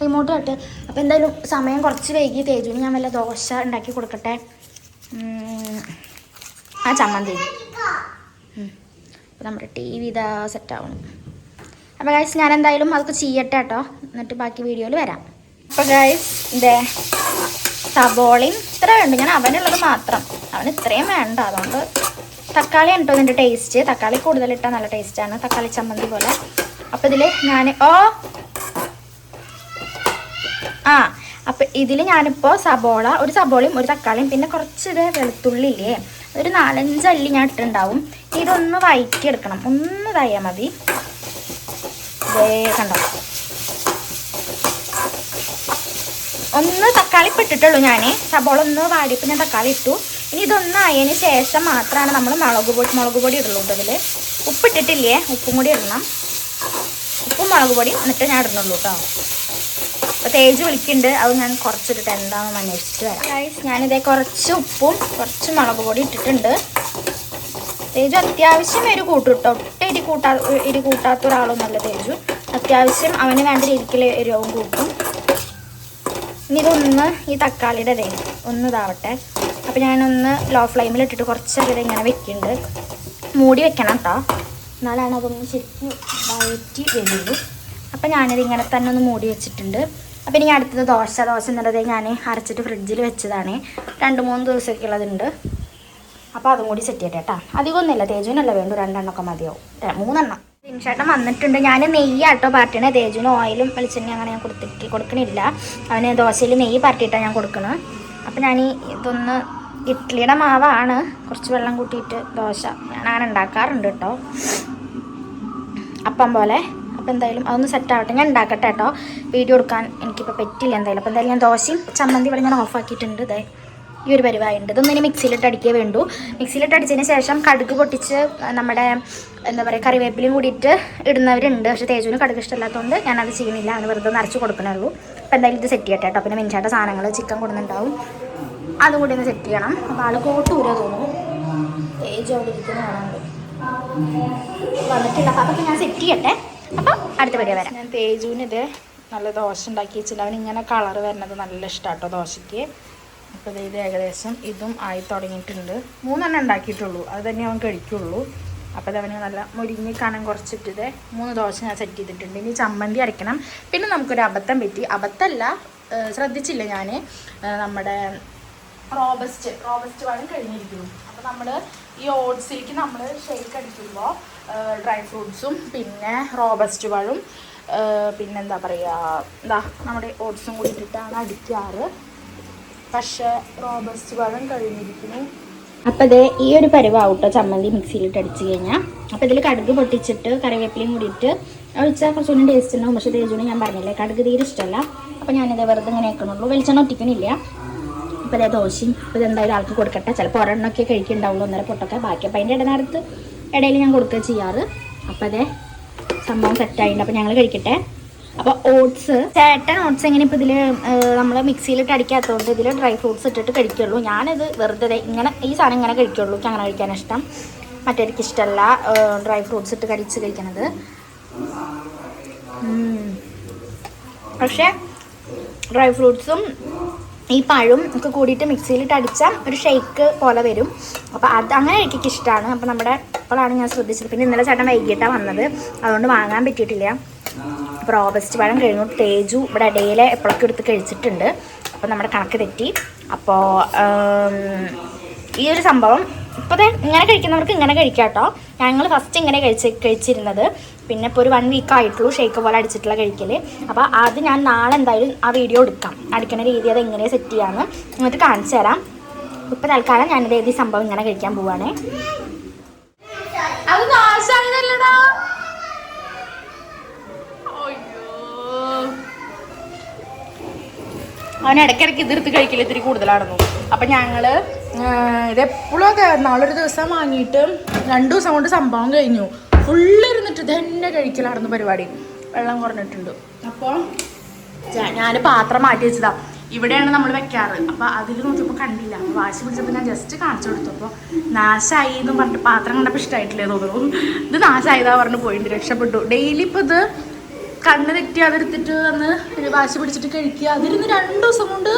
Remote cut. അപ്പോൾ എന്തായാലും സമയം കുറച്ച് വൈകി. തേജുവിന് ഞാൻ വല്ല ദോശ ഉണ്ടാക്കി കൊടുക്കട്ടെ. ആ ചമ്മന്തി അപ്പോൾ നമ്മുടെ ടി വി ഇതാ സെറ്റാവണം. അപ്പോൾ ഗൈസ് ഞാൻ എന്തായാലും അതൊക്കെ ചെയ്യട്ടെ കേട്ടോ, എന്നിട്ട് ബാക്കി വീഡിയോയിൽ വരാം. അപ്പോൾ ഗൈസ് ഇതേ സബോളയും ഇത്ര വേണ്ട, ഞാൻ അവനുള്ളത് മാത്രം, അവന് ഇത്രയും വേണ്ട. അതുകൊണ്ട് തക്കാളി ഉണ്ടോ ഇതിൻ്റെ ടേസ്റ്റ്. തക്കാളി കൂടുതലിട്ടാൽ നല്ല ടേസ്റ്റാണ്, തക്കാളി ചമ്മന്തി പോലെ. അപ്പോൾ ഇതിൽ ഞാൻ അപ്പോൾ ഇതിൽ ഞാനിപ്പോൾ ഒരു സബോളയും ഒരു തക്കാളിയും പിന്നെ കുറച്ച് വെളുത്തുള്ളി ഇല്ലേ, ഒരു 4-5 അല്ലി ഞാൻ ഇട്ടുണ്ടാവും. ഇതൊന്ന് വഴറ്റിയെടുക്കണം, ഒന്ന് ഇതായാൽ മതി. ഇതേ കണ്ടോ, ഒന്ന് തക്കാളി ഇട്ടിട്ടുള്ളൂ ഞാൻ. സബോള ഒന്ന് വാടിയപ്പോൾ ഞാൻ തക്കാളി ഇട്ടു. ഇനി ഇതൊന്നായതിന് ശേഷം മാത്രമാണ് നമ്മൾ മുളക് പൊടി ഇടുള്ളൂ. ഇതിൽ ഉപ്പിട്ടിട്ടില്ലേ, ഉപ്പും കൂടി ഇടണം. ഉപ്പും മുളക് പൊടിയും എന്നിട്ട് ഞാൻ ഇടണുള്ളൂ കേട്ടോ. അപ്പോൾ തേജ് വിളിക്കുന്നുണ്ട്, അത് ഞാൻ കുറച്ചിട്ടിട്ട് എന്താണെന്ന് അന്വേഷിച്ചിട്ട് വരാം. ഗൈസ് ഞാനിതേ കുറച്ച് ഉപ്പും കുറച്ച് മുളക് പൊടി ഇട്ടിട്ടുണ്ട്. തേജു അത്യാവശ്യം എരി കൂട്ടും കേട്ടോ, ഒട്ടും എരി കൂട്ടാത്ത ഒരാളൊന്നുമല്ല തേജു. അത്യാവശ്യം അവന് വേണ്ട രീതിയിൽ എരിവും കൂട്ടും. ഇനി ഇതൊന്ന് ഈ തക്കാളിയുടെ ഒന്ന് ഇതാവട്ടെ. അപ്പോൾ ഞാനൊന്ന് ലോ ഫ്ലെയിമിലിട്ടിട്ട് കുറച്ചൊക്കെ ഇങ്ങനെ വെക്കുന്നുണ്ട്. മൂടി വെക്കണം കേട്ടോ, എന്നാലാണ് അതൊന്ന് ശരിക്കും വഴറ്റി വരുള്ളൂ. അപ്പോൾ ഞാനിത് ഇങ്ങനെ തന്നെ ഒന്ന് മൂടി വെച്ചിട്ടുണ്ട്. അപ്പോൾ ഇനി അടുത്തത് ദോശ എന്നുള്ളത് ഞാൻ അരച്ചിട്ട് ഫ്രിഡ്ജിൽ വെച്ചതാണ്. 2-3 ദിവസമൊക്കെ ഉള്ളതുണ്ട്. അപ്പോൾ അതും കൂടി സെറ്റ് ചെയ്യട്ടെ കേട്ടോ. അധികമൊന്നുമില്ല, തേജുവിനല്ല വേണ്ടു, 2 എണ്ണമൊക്കെ മതിയാവും, 3 എണ്ണം. ചേട്ടൻ വന്നിട്ടുണ്ട്. ഞാൻ നെയ്യാട്ടോ പാർട്ടിയാണ്. തേജുവിന് ഓയിലും വെളിച്ചെണ്ണ അങ്ങനെ ഞാൻ കൊടുക്കണില്ല. അവന് ദോശയിൽ നെയ്യ് പാർട്ടിയിട്ടാണ് ഞാൻ കൊടുക്കുന്നത്. അപ്പോൾ ഞാൻ ഇതൊന്ന് ഇഡ്ഡലിയുടെ മാവാണ്, കുറച്ച് വെള്ളം കൂട്ടിയിട്ട് ദോശ ഞാൻ അങ്ങനെ ഉണ്ടാക്കാറുണ്ട് കേട്ടോ, അപ്പം പോലെ. അപ്പോൾ എന്തായാലും അതൊന്ന് സെറ്റ് ആവട്ടെ, ഞാൻ ഉണ്ടാക്കട്ടെ കേട്ടോ. വീഡിയോ എടുക്കാൻ എനിക്കിപ്പോൾ പറ്റില്ല എന്തായാലും. അപ്പോൾ എന്തായാലും ഞാൻ ദോശയും ചമ്മന്തി ഇവിടെ ഞാൻ ഓഫാക്കിയിട്ടുണ്ട്. ഇതേ ഈ ഒരു പരിപാടിയുണ്ട്. ഇതൊന്നും ഇനി മിക്സിയിലിട്ട് അടിക്കേ വേണ്ടൂ. മിക്സിയിലിട്ട് അടിച്ചതിന് ശേഷം കടുക് പൊട്ടിച്ച് നമ്മുടെ എന്താ പറയുക കറിവേപ്പിലയും കൂടിയിട്ട് ഇടുന്നവരുണ്ട്. പക്ഷേ തേജുവിന് കടുക് ഇഷ്ടമില്ലാത്തതുകൊണ്ട് ഞാനത് ചെയ്യണില്ല, അത് വെറുതെ നിറച്ച് കൊടുക്കണുള്ളൂ. അപ്പോൾ എന്തായാലും ഇത് സെറ്റ് ചെയ്യട്ടെ കേട്ടോ. പിന്നെ മിനിച്ചാട്ട സാധനങ്ങൾ ചിക്കൻ കൊടുക്കുന്നുണ്ടാവും, അതും കൂടി ഒന്ന് സെറ്റ് ചെയ്യണം. അപ്പോൾ ആൾ കോട്ടൂരോ തോന്നുന്നു, തേജ് അവിടെ ഇരിക്കുന്ന കാണാനുണ്ട്, വന്നിട്ടില്ല. അപ്പോൾ അതൊക്കെ ഞാൻ സെറ്റ് ചെയ്യട്ടെ. അപ്പം അടുത്ത വീഡിയോ വരാം. ഞാൻ തേജുവിന് ഇത് നല്ല ദോശ ഉണ്ടാക്കി വെച്ചിട്ടുണ്ട്. അവന് ഇങ്ങനെ കളർ വരുന്നത് നല്ല ഇഷ്ടമാട്ടോ ദോശയ്ക്ക്. അപ്പോൾ ഇത് ഏകദേശം ഇതും ആയി തുടങ്ങിയിട്ടുണ്ട്. 3 എണ്ണം ഉണ്ടാക്കിയിട്ടുള്ളൂ, അത് തന്നെ അവൻ കഴിക്കുള്ളൂ. അപ്പോൾ അതവന് നല്ല മുരിങ്ങി കനം കുറച്ചിട്ട് 3 ദോശ ഞാൻ സെറ്റ് ചെയ്തിട്ടുണ്ട്. ഇനി ചമ്മന്തി അരയ്ക്കണം. പിന്നെ നമുക്കൊരു അബദ്ധം പറ്റി, അബദ്ധമല്ല ശ്രദ്ധിച്ചില്ല ഞാൻ, നമ്മുടെ റോബസ്റ്റ് പഴം കഴിഞ്ഞിരിക്കുന്നു. അപ്പോൾ നമ്മൾ ഈ ഓട്സിലേക്ക് നമ്മൾ ഷേക്ക് അടിക്കുമ്പോൾ ഡ്രൈ ഫ്രൂട്ട്സും പിന്നെ റോബസ്റ്റ് പഴവും പിന്നെന്താ പറയുക നമ്മുടെ ഓട്സും കൂടി ഇട്ടിട്ടാണ് അടിക്കാറ്. പക്ഷേ റോബസ്റ്റ് പഴം കഴിഞ്ഞിരിക്കുന്നു. അപ്പോൾ ഇത് ഈ ഒരു പരിവാട്ടോ ചമ്മന്തി മിക്സിയിലിട്ട് അടിച്ച് കഴിഞ്ഞാൽ. അപ്പോൾ ഇതിൽ കടുക് പൊട്ടിച്ചിട്ട് കറിവേപ്പിലയും കൂടിയിട്ട് ഒഴിച്ചാൽ കുറച്ചുകൂടി ടേസ്റ്റ് ഉണ്ടാവും. പക്ഷേ തേജുവിന് ഞാൻ പറഞ്ഞില്ലേ കടുക് തീരെ ഇഷ്ടമല്ല. അപ്പോൾ ഞാനിത് വെറുതെ ഇങ്ങനെ വെക്കണുള്ളൂ, വെളിച്ചെണ്ണ ഒട്ടിക്കണില്ല. അപ്പോൾ ഇതേ ദോശയും അപ്പോൾ ഇതെന്തായാലും ആൾക്ക് കൊടുക്കട്ടെ. ചിലപ്പോൾ ഒരെണ്ണമൊക്കെ കഴിക്കുന്നുണ്ടാവുള്ളൂ, 1.5 പൊട്ടൊക്കെ ബാക്കി. അപ്പോൾ അതിൻ്റെ ഇടയിൽ ഞാൻ കൊടുക്കുക ചെയ്യാറ്. അപ്പോൾ അതേ സംഭവം സെറ്റായിട്ടുണ്ട്. അപ്പോൾ ഞങ്ങൾ കഴിക്കട്ടെ. അപ്പോൾ ഓട്സ് ചേട്ടൻ ഓട്സ് എങ്ങനെ ഇപ്പോൾ ഇതിൽ നമ്മൾ മിക്സിയിലിട്ട് അടിക്കാത്തതുകൊണ്ട് ഇതിൽ ഡ്രൈ ഫ്രൂട്ട്സ് ഇട്ടിട്ട് കഴിക്കുള്ളൂ. ഞാനിത് വെറുതെ ഇങ്ങനെ ഈ സാധനം ഇങ്ങനെ കഴിക്കുള്ളൂ, എനിക്ക് അങ്ങനെ കഴിക്കാൻ ഇഷ്ടം. മറ്റേക്ക് ഇഷ്ടമല്ല ഡ്രൈ ഫ്രൂട്ട്സ് ഇട്ട് കഴിക്കണത്. പക്ഷേ ഡ്രൈ ഫ്രൂട്ട്സും ഈ പഴവും ഒക്കെ കൂടിയിട്ട് മിക്സിയിലിട്ട് അടിച്ചാൽ ഒരു ഷേക്ക് പോലെ വരും. അപ്പോൾ അത് അങ്ങനെ എനിക്ക് ഇഷ്ടമാണ്. അപ്പോൾ ഇപ്പോഴാണ് ഞാൻ ശ്രദ്ധിച്ചത്. പിന്നെ ഇന്നലെ ചേട്ടൻ വൈകിട്ടാണ് വന്നത്, അതുകൊണ്ട് വാങ്ങാൻ പറ്റിയിട്ടില്ല. അപ്പോൾ റോബസ്റ്റ് പഴം കഴിഞ്ഞു. തേജു ഇവിടെ ഇടയിൽ എപ്പോഴൊക്കെ എടുത്ത് കഴിച്ചിട്ടുണ്ട്. അപ്പോൾ നമ്മുടെ കണക്ക് തെറ്റി. അപ്പോൾ ഈ ഒരു സംഭവം ഇപ്പോൾ ഇങ്ങനെ കഴിക്കുന്നവർക്ക് ഇങ്ങനെ കഴിക്കാം കേട്ടോ. ഞങ്ങൾ ഫസ്റ്റ് ഇങ്ങനെ കഴിച്ചിരുന്നത്. പിന്നെ ഇപ്പോൾ ഒരു 1 വീക്ക് ആയിട്ടുള്ളൂ ഷേക്ക് പോലെ അടിച്ചിട്ടുള്ള കഴിക്കൽ. അപ്പോൾ അത് ഞാൻ നാളെ എന്തായാലും ആ വീഡിയോ എടുക്കാം, അടിക്കുന്ന രീതി അത് എങ്ങനെ സെറ്റ് ചെയ്യാമെന്ന് എന്നിട്ട് കാണിച്ചു തരാം. ഇപ്പോൾ തൽക്കാലം ഞാനിത് ഏത് സംഭവം ഇങ്ങനെ കഴിക്കാൻ പോവാണേ. അത് നാശായതല്ലടാ. അവൻ ഇടയ്ക്കിടയ്ക്ക് ഇതെടുത്ത് കഴിക്കൽ ഇത്തിരി കൂടുതലായിരുന്നു. അപ്പം ഞങ്ങൾ ഇതെപ്പോഴൊക്കെ നാളൊരു ദിവസം വാങ്ങിയിട്ട് 2 ദിവസം കൊണ്ട് സംഭവം കഴിഞ്ഞു. ഫുള്ള് ഇരുന്നിട്ട് ഇതന്നെ കഴിക്കലായിരുന്നു പരിപാടി. വെള്ളം കുറഞ്ഞിട്ടുണ്ട്. അപ്പോൾ ഞാൻ പാത്രം മാറ്റി വെച്ചതാണ്. ഇവിടെയാണ് നമ്മൾ വെക്കാറ്. അപ്പോൾ അതിൽ നോക്കിയപ്പോൾ കണ്ടില്ല. വാശി പിടിച്ചപ്പോൾ ഞാൻ ജസ്റ്റ് കാണിച്ചു കൊടുത്തു. അപ്പോൾ നാശമായി എന്ന് പറഞ്ഞിട്ട് പാത്രം കണ്ടപ്പോൾ ഇഷ്ടമായിട്ടില്ലേ തോന്നുന്നു. ഇത് നാശമായതാ പറഞ്ഞ് പോയിട്ട് രക്ഷപ്പെട്ടു. ഡെയിലി ഇപ്പോൾ ഇത് കണ്ണ് തെറ്റി അതെടുത്തിട്ട് വന്ന് വാശി പിടിച്ചിട്ട് കഴിക്കുക. അതിരുന്ന് 2 ദിവസം കൊണ്ട്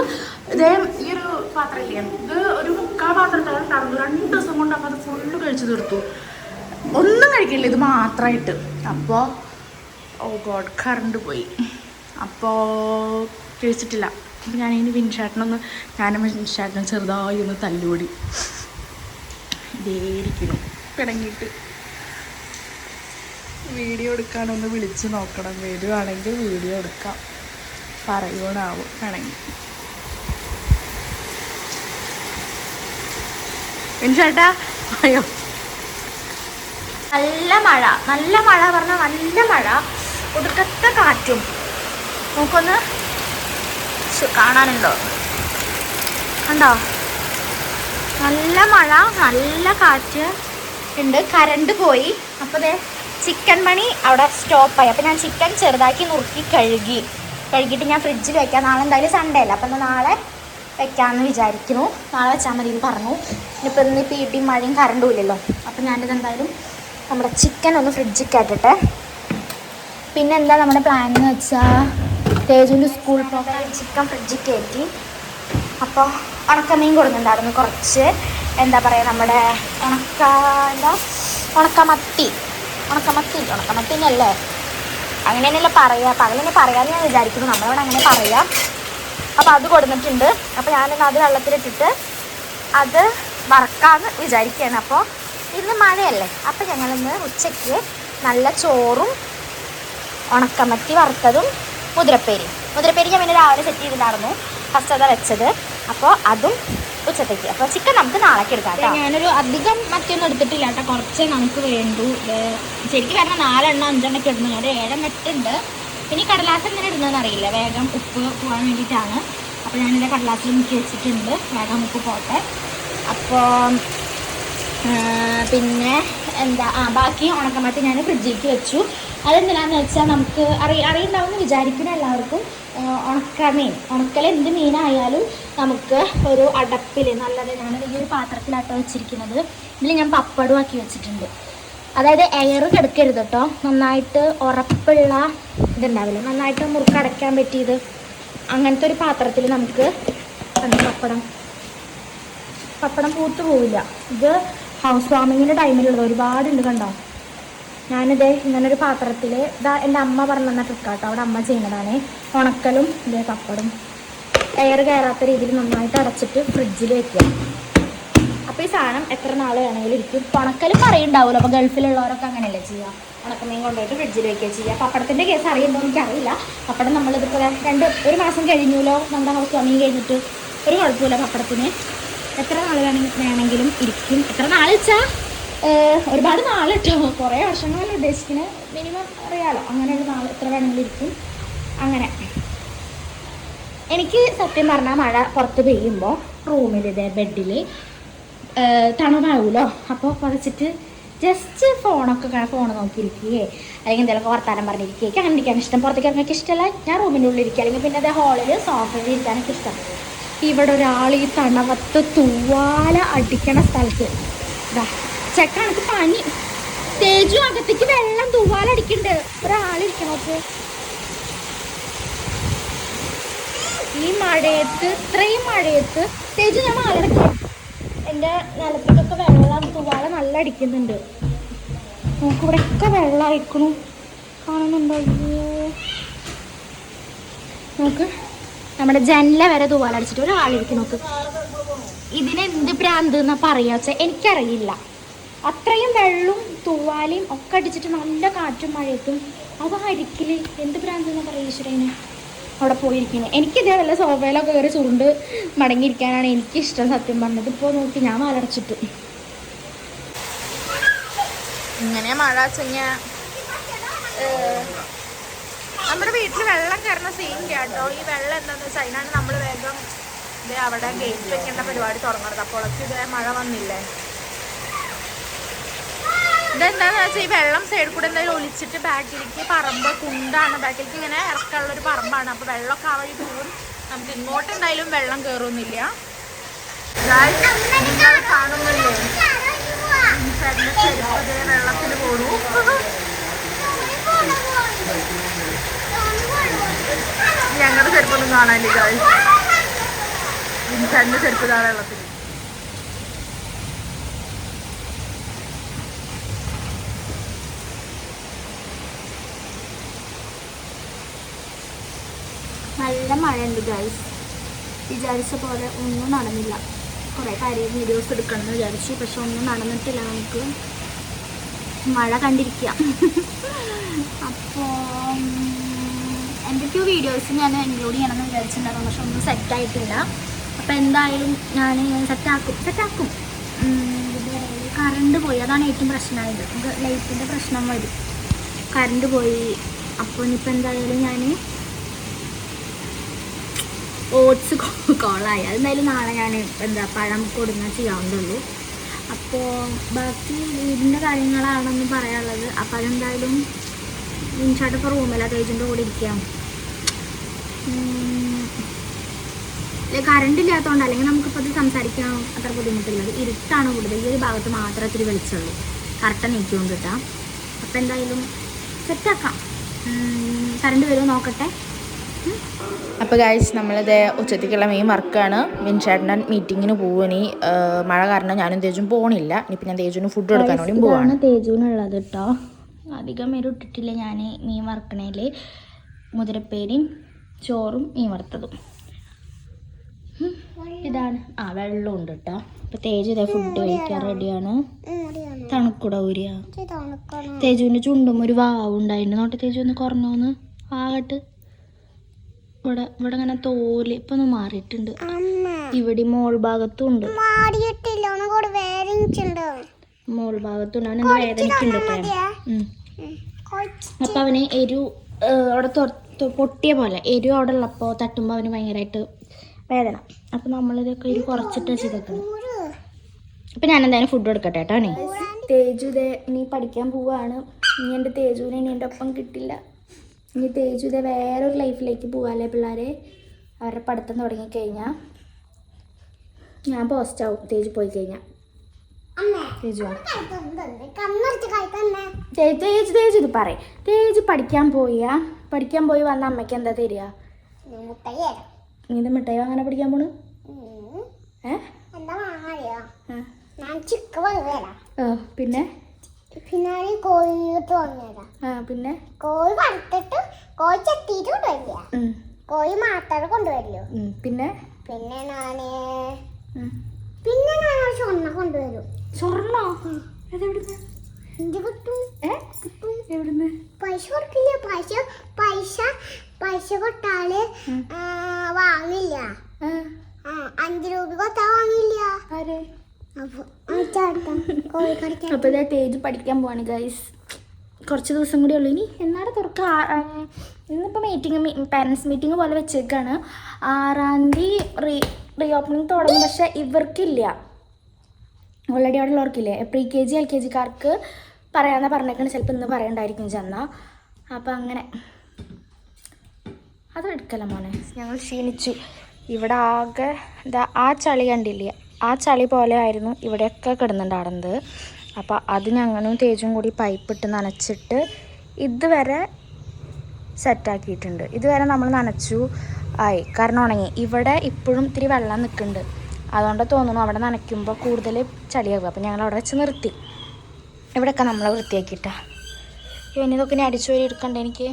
ഇതേ ഈ ഒരു പാത്രം ഇല്ലേ, ഇത് ഒരു 3/4 പാത്രം ഉണ്ടായിരുന്നു 2 ദിവസം കൊണ്ട്. അപ്പോൾ അത് ഫുള്ള് കഴിച്ചു തീർത്തു. ഒന്നും കഴിക്കില്ല ഇത് മാത്രമായിട്ട്. അപ്പോൾ ഗോഡ് കറണ്ട് പോയി. അപ്പോൾ കഴിച്ചിട്ടില്ല. അപ്പോൾ ഞാനിനി ഞാനും വിൻഷാട്ടനും ചെറുതായി ഒന്ന് തല്ലുകൂടി ഇതേരിക്കുന്നു പിണങ്ങിയിട്ട്. വീഡിയോ എടുക്കാനൊന്ന് വിളിച്ച് നോക്കണം, വരുവാണെങ്കിൽ വീഡിയോ എടുക്കാം, പറയുവാനാവും വേണമെങ്കിൽ. വിൻഷാട്ടാ അയ്യോ നല്ല മഴ പറഞ്ഞാൽ നല്ല മഴ, ഒടുക്കത്തെ കാറ്റും. നമുക്കൊന്ന് കാണാനുണ്ടോ, കണ്ടോ? നല്ല മഴ നല്ല കാറ്റ് ഉണ്ട്. കറണ്ട് പോയി. അപ്പോൾ ചിക്കൻ മണി അവിടെ സ്റ്റോപ്പായി. അപ്പോൾ ഞാൻ ചിക്കൻ ചെറുതാക്കി നുറുക്കി കഴുകിയിട്ട് ഞാൻ ഫ്രിഡ്ജിൽ വെക്കാം. നാളെ എന്തായാലും സൺഡേ അല്ല, അപ്പം നാളെ വെക്കാമെന്ന് വിചാരിക്കുന്നു. നാളെ വെച്ചാൽ മതി എന്ന് പറഞ്ഞു. ഇന്നിപ്പോൾ ഇടിയും മഴയും കറണ്ടും ഇല്ലല്ലോ. അപ്പം ഞാനിത് എന്തായാലും നമ്മുടെ ചിക്കൻ ഒന്ന് ഫ്രിഡ്ജിൽ കയറ്റട്ടെ. പിന്നെ എന്താ നമ്മുടെ പ്ലാൻ എന്ന് വെച്ചാൽ തേജുവിൻ്റെ സ്കൂൾ പോകാൻ ചിക്കൻ ഫ്രിഡ്ജിൽ കയറ്റി. അപ്പോൾ ഉണക്കമീൻ കൊടുക്കുന്നുണ്ടായിരുന്നു കുറച്ച്. എന്താ പറയുക നമ്മുടെ ഉണക്കമത്തിനല്ലേ അങ്ങനെ തന്നെയല്ല പറയുക, പകലെന്നെ പറയാമെന്ന് ഞാൻ വിചാരിക്കുന്നു, നമ്മളോട് അങ്ങനെ പറയാം. അപ്പോൾ അത് കൊടുത്തിട്ടുണ്ട്. അപ്പോൾ ഞാനൊന്ന് അത് വെള്ളത്തിലിട്ടിട്ട് അത് വറക്കാമെന്ന് വിചാരിക്കുകയാണ്. അപ്പോൾ ഇന്ന് മഴയല്ലേ, അപ്പോൾ ഞങ്ങളിന്ന് ഉച്ചയ്ക്ക് നല്ല ചോറും ഉണക്കമത്തി വറുത്തതും മുതിരപ്പേരി ഞാൻ പിന്നെ രാവിലെ സെറ്റ് ചെയ്തിട്ടുണ്ടായിരുന്നു, ഫസ്റ്റ് അതാ വെച്ചത്. അപ്പോൾ അതും ഉച്ചത്തേക്ക്. അപ്പോൾ ചിക്കൻ നമുക്ക് നാളേക്ക് എടുക്കാം കേട്ടോ. ഞാനൊരു അധികം മറ്റൊന്നും എടുത്തിട്ടില്ല കേട്ടോ, കുറച്ചേ നമുക്ക് വേണ്ടൂ. ശരിക്കും പറഞ്ഞാൽ 4 5 ഇടുന്നു, ഞാൻ 7 ഇട്ടുണ്ട്. പിന്നെ ഈ കടലാസ് എങ്ങനെ ഇടുന്നതെന്ന് അറിയില്ല, വേഗം ഉപ്പ് പോകാൻ വേണ്ടിയിട്ടാണ്. അപ്പോൾ ഞാനിത് കടലാസിൽ മുക്കി വെച്ചിട്ടുണ്ട്, വേഗം ഉപ്പ് പോട്ടെ. അപ്പോൾ പിന്നെ എന്താ ബാക്കി ഉണക്കമത്തി ഞാൻ ഫ്രിഡ്ജിലേക്ക് വെച്ചു. അതെന്തിനാന്ന് വെച്ചാൽ നമുക്ക് അറിയുണ്ടാവുമെന്ന് വിചാരിക്കുന്ന എല്ലാവർക്കും, ഉണക്കൽ എന്ത് മീനായാലും നമുക്ക് ഒരു അടപ്പിൽ നല്ലത്, ഞാൻ ഈ ഒരു പാത്രത്തിലാട്ടോ വെച്ചിരിക്കുന്നത്. ഇതിൽ ഞാൻ പപ്പടം ആക്കി വെച്ചിട്ടുണ്ട്. അതായത് എയർ കിടക്കരുത് കേട്ടോ, നന്നായിട്ട് ഉറപ്പുള്ള ഇതുണ്ടാവില്ല, നന്നായിട്ട് മുറുക്കടയ്ക്കാൻ പറ്റിയത്, അങ്ങനത്തെ ഒരു പാത്രത്തിൽ നമുക്ക് പപ്പടം പൂത്ത് പോവില്ല. ഇത് ഹൗസ് വാമിങ്ങിൻ്റെ ടൈമിലുള്ളത് ഒരുപാടുണ്ട് കണ്ടോ. ഞാനിത് ഇങ്ങനൊരു പാത്രത്തിൽ, ഇതാ എൻ്റെ അമ്മ പറഞ്ഞു തന്ന ട്രിക്കാട്ടോ, അവിടെ അമ്മ ചെയ്യുന്നതാണ്. ഉണക്കലും ഇതേ പപ്പടും എയർ കയറാത്ത രീതിയിൽ നന്നായിട്ട് അടച്ചിട്ട് ഫ്രിഡ്ജിൽ വെക്കുക. അപ്പോൾ ഈ സാധനം എത്ര നാൾ വേണമെങ്കിലും ഇരിക്കും. ഉണക്കലും പറയുണ്ടാവുമല്ലോ, അപ്പോൾ ഗൾഫിലുള്ളവരൊക്കെ അങ്ങനെയല്ലേ ചെയ്യുക, ഉണക്കമീൻ കൊണ്ടുപോയിട്ട് ഫ്രിഡ്ജിൽ വയ്ക്കുക ചെയ്യുക. പപ്പടത്തിൻ്റെ കേസ് അറിയുമ്പോൾ എനിക്കറിയില്ല. പപ്പടം നമ്മളിതിപ്പോൾ 1 മാസം കഴിഞ്ഞല്ലോ നമ്മുടെ ഹൗസ് വാമിങ് കഴിഞ്ഞിട്ട്, ഒരു കുഴപ്പമില്ല. പപ്പടത്തിന് എത്ര നാൾ വേണമെങ്കിലും ഇരിക്കും. എത്ര നാൾ വെച്ചാൽ ഒരുപാട് നാളിട്ടോ, കുറേ വർഷങ്ങളല്ല ഉദ്ദേശിക്കുന്നത്, മിനിമം അറിയാലോ, അങ്ങനെ ഒരു നാൾ എത്ര വേണമെങ്കിലും ഇരിക്കും. അങ്ങനെ എനിക്ക് സത്യം പറഞ്ഞാൽ മഴ പുറത്ത് പെയ്യുമ്പോൾ റൂമിൽ ഇതേ ബെഡിൽ തണുപ്പാവുമല്ലോ, അപ്പോൾ കുറച്ചിട്ട് ജസ്റ്റ് ഫോൺ നോക്കിയിരിക്കുകയെ അല്ലെങ്കിൽ എന്തെങ്കിലുമൊക്കെ വർത്താനം പറഞ്ഞിരിക്കുകയൊക്കെ അങ്ങനെ ഇരിക്കാൻ ഇഷ്ടം. പുറത്തേക്ക് ഇറങ്ങാൻ ഇഷ്ടമല്ല, ഞാൻ റൂമിൻ്റെ ഉള്ളിൽ ഇരിക്കുക, അല്ലെങ്കിൽ പിന്നെ അതേ ഹാളിൽ സോഫയിൽ ഇരിക്കാനൊക്കെ ഇഷ്ടം. ഇവിടെ ഒരാൾ ഈ തണവത്ത് തൂവാല അടിക്കണ സ്ഥലത്ത് ഇതാ ചെക്കണക്ക് പനി തേജു അകത്തേക്ക് വെള്ളം തൂവാലടിക്കുന്നുണ്ട്, ഒരാളിരിക്കണോക്ക് ഈ മഴയത്ത്, ഇത്രയും മഴയത്ത്. തേജു ഞാൻ മാലടക്കി, എൻ്റെ നിലത്തേക്കൊക്കെ വെള്ളം തൂവാല നല്ല അടിക്കുന്നുണ്ട്. നമുക്ക് ഇവിടെയൊക്കെ വെള്ളം അയക്കണു, കാണുന്നുണ്ടോ? നമുക്ക് നമ്മുടെ ജനല വരെ തൂവാലടിച്ചിട്ട് ഒരാളിരിക്കും. നോക്ക്, ഇതിനെന്ത് ഭ്രാന്ത് എന്നാ പറയാ വെച്ചാൽ എനിക്കറിയില്ല. അത്രയും വെള്ളവും തൂവാലയും ഒക്കെ അടിച്ചിട്ട് നല്ല കാറ്റും മഴയത്തും അതായിരിക്കില്ല, എന്ത് ഭ്രാന്ത് എന്നാ പറയുക ഈശ്വരനെ അവിടെ പോയിരിക്കുന്നത്. എനിക്കിതേ വല്ല സോഫയിലൊക്കെ കയറി ചുരുണ്ട് മടങ്ങിയിരിക്കാനാണ് എനിക്കിഷ്ടം സത്യം പറഞ്ഞത്. ഇപ്പോൾ നോക്കി ഞാൻ മാലടച്ചിട്ടു. ഇങ്ങനെ മഴ വെച്ചാൽ നമ്മുടെ വീട്ടിൽ വെള്ളം കയറുന്ന സീൻ കേട്ടോ. ഈ വെള്ളം എന്താണെന്ന് വെച്ചാൽ അതിനാണ് നമ്മൾ വേഗം ഇത് അവിടെ ഗേറ്റ് വെക്കേണ്ട പരിപാടി തുടങ്ങുന്നത്. അപ്പോഴൊക്കെ ഇതേ മഴ വന്നില്ലേ. ഇതെന്താണെന്ന് വെച്ചാൽ ഈ വെള്ളം സൈഡിൽ കൂടെ എന്തായാലും ഒലിച്ചിട്ട് ബാക്കിലേക്ക് പറമ്പ് കുണ്ടാണ്, ബാക്കിലേക്ക് ഇങ്ങനെ ഇറക്കാനുള്ളൊരു പറമ്പാണ്. അപ്പോൾ വെള്ളമൊക്കെ ആ വഴി പോകും. നമുക്ക് ഇങ്ങോട്ട് എന്തായാലും വെള്ളം കയറുന്നില്ല. നിങ്ങൾ കാണുന്നില്ലേ വെള്ളത്തിൽ പോണു. ഞങ്ങളുടെ ചെരുപ്പൊന്നും കാണാനില്ല, ഇൻസാന്റെ ചെരുപ്പ് താഴെ വെള്ളത്തിൽ. നല്ല മഴയുണ്ട് ഗൈസ്. വിചാരിച്ച പോലെ ഒന്നും നടന്നില്ല. കുറേ കാര്യം വീഡിയോസ് എടുക്കണമെന്ന് വിചാരിച്ചു, പക്ഷെ ഒന്നും നടന്നിട്ടില്ല. നമുക്ക് മഴ കണ്ടിരിക്കുക. അപ്പോൾ എന്തൊക്കെയോ വീഡിയോസ് ഞാൻ ഇൻക്ലൂഡ് ചെയ്യണമെന്ന് വിചാരിച്ചിട്ടുണ്ടായിരുന്നു, പക്ഷെ ഒന്നും സെറ്റായിട്ടില്ല. അപ്പോൾ എന്തായാലും ഞാൻ സെറ്റാക്കും. കറണ്ട് പോയി, അതാണ് ഏറ്റവും പ്രശ്നമായത്. നമുക്ക് ലൈറ്റിൻ്റെ പ്രശ്നം വരും, കറണ്ട് പോയി. അപ്പോൾ ഇനിയിപ്പോൾ എന്തായാലും ഞാൻ ഓട്സ് കോളായി, അതെന്തായാലും നാളെ ഞാൻ പഴം കൊടുങ്ങാൻ ചെയ്യാവുന്നുള്ളൂ. അപ്പോൾ ബാക്കി വീടിൻ്റെ കാര്യങ്ങളാണെന്ന് പറയാനുള്ളത്. അപ്പോൾ അതെന്തായാലും ഇൻഷാട്ടിപ്പോൾ റൂമില്ല, തേജിൻ്റെ കൂടെ ഇരിക്കാം. കറണ്ട് ഇല്ലാത്തതുകൊണ്ട്, അല്ലെങ്കിൽ നമുക്കിപ്പോൾ അത് സംസാരിക്കാൻ അത്ര ബുദ്ധിമുട്ടുള്ളത്. ഇരുട്ടാണ് കൂടുതൽ, ഈ ഒരു ഭാഗത്ത് മാത്രമേ ഇത്തിരി വെളിച്ചുള്ളൂ, കറക്റ്റ് നീക്കിക്കൊണ്ട് കിട്ടാം. അപ്പോൾ എന്തായാലും സെറ്റാക്കാം. കറണ്ട് വരുമോ നോക്കട്ടെ. അപ്പോൾ ഗൈസ്, നമ്മളിത് ഉച്ചത്തേക്കുള്ള മെയിൻ വർക്കാണ്. വിൻചേട്ടൻ മീറ്റിങ്ങിന് പോവുനി, മഴ കാരണം ഞാനും തേജും പോകണില്ല. ഇനിയിപ്പോൾ ഞാൻ തേജുവിന് ഫുഡ് കൊടുക്കാൻ വേണ്ടി പോവാണ്. തേജുവിനുള്ളത് കേട്ടോ, അധികം എരിവ് ഇട്ടിട്ടില്ല ഞാൻ മീൻ വറുക്കണേൽ. മുതിരപ്പേരിയും ചോറും മീൻ വറുത്തതും. ഇതാണ് വെള്ളം ഉണ്ട് കേട്ടോ. അപ്പോൾ തേജു ഇതേ ഫുഡ് കഴിക്കാൻ റെഡിയാണ്. തണുക്കൂട ഊരിയ തേജുവിൻ്റെ ചുണ്ടും ഒരു വാവുണ്ടായിരുന്നു. നോട്ടെ തേജു ഒന്ന് കുറഞ്ഞോന്ന് ആകട്ട്. ഇവിടെ ഇങ്ങനെ തോല് ഇപ്പൊ ഒന്ന് മാറിയിട്ടുണ്ട്. ഇവിടെ മോൾ ഭാഗത്തും ഉണ്ട്. മോൾ ഭാഗത്തുണ്ട്. അവന് വേദനിക്കുന്നുണ്ട്. അപ്പൊ അവന് എരു അവിടെ പൊട്ടിയ പോലെ എരു അവിടെ ഉള്ളപ്പോൾ തട്ടുമ്പോൾ അവന് ഭയങ്കരമായിട്ട് വേദന. അപ്പൊ നമ്മളിതൊക്കെ ഒരു കുറച്ചിട്ട് ചെയ്തേക്കണം. അപ്പൊ ഞാൻ എന്തായാലും ഫുഡ് കൊടുക്കട്ടെ കേട്ടോ. തേജു ഇനി പഠിക്കാൻ പോവാണ്. ഇനി എൻ്റെ തേജുവിനെ ഇനി എൻ്റെ ഒപ്പം കിട്ടില്ല. ഇനി തേജു വേറൊരു ലൈഫിലേക്ക് പോകാല്ലേ പിള്ളേരെ. അവരുടെ പഠിത്തം തുടങ്ങിക്കഴിഞ്ഞാൽ ഞാൻ പോസ്റ്റാവും തേജു പോയി കഴിഞ്ഞാൽ. തേജു ഇത് പറയും. തേജു പഠിക്കാൻ പോയി വന്ന അമ്മയ്ക്ക് എന്താ തരിക? ഇത് മിഠായി വാങ്ങാനാ പഠിക്കാൻ പോണ്? പിന്നെ പിന്നെ കോഴി വറുത്തിട്ട് കോഴി ചട്ടിയിട്ട് കൊണ്ടുവരില്ല. കോഴി മാത്രം കൊണ്ടുവരില്ലോ. പിന്നെ ഞാൻ സ്വർണ്ണം കൊണ്ടുവരും. സ്വർണ്ണോ? അതെവിടുന്ന്? എവിടുന്ന്? പൈസ കൊടുക്കില്ല. പൈസ കൊട്ടാല് വാങ്ങില്ല. 5 രൂപ കൊത്താ വാങ്ങില്ല. അപ്പൊ തേജ് പഠിക്കാൻ പോവാണ് ഗൈസ്. കുറച്ച് ദിവസം കൂടി ഉള്ളു ഇനി. എന്നാടെ തുറക്ക? ഇന്നിപ്പോൾ പാരൻസ് മീറ്റിംഗ് പോലെ വെച്ചേക്കാണ്. 6-ാം തീയതി റീ ഓപ്പണിങ് തുടങ്ങും. പക്ഷെ ഇവർക്കില്ല. ഓൾറെഡി അവിടെ ഉള്ളവർക്കില്ലേ, pre-KG LKG-കാർക്ക് പറയാമെന്നാ പറഞ്ഞേക്കാണ്. ചിലപ്പോൾ ഇന്ന് പറയണ്ടായിരിക്കും ചെന്നാൽ. അപ്പം അങ്ങനെ അത് എടുക്കല മോനെ. ഞങ്ങൾ ക്ഷീണിച്ചു. ഇവിടെ ആകെ ആ ചളി കണ്ടില്ലേ, ആ ചളി പോലെ ആയിരുന്നു ഇവിടെയൊക്കെ കിടന്നുണ്ടായിരുന്നത്. അപ്പോൾ അത് ഞങ്ങളും തേജും കൂടി പൈപ്പിട്ട് നനച്ചിട്ട് ഇതുവരെ സെറ്റാക്കിയിട്ടുണ്ട്. ഇതുവരെ നമ്മൾ നനച്ചു ആയി, കാരണം ഉണങ്ങി. ഇവിടെ ഇപ്പോഴും ഇത്തിരി വെള്ളം നിൽക്കുന്നുണ്ട്. അതുകൊണ്ട് തോന്നുന്നു അവിടെ നനയ്ക്കുമ്പോൾ കൂടുതൽ ചളിയാകും. അപ്പം ഞങ്ങൾ അവിടെ വെച്ച് നിർത്തി. ഇവിടെയൊക്കെ നമ്മൾ വൃത്തിയാക്കിയിട്ടാ. പിന്നെ ഇതൊക്കെ ഇനി അടിച്ചു വരി എടുക്കണ്ട എനിക്ക്.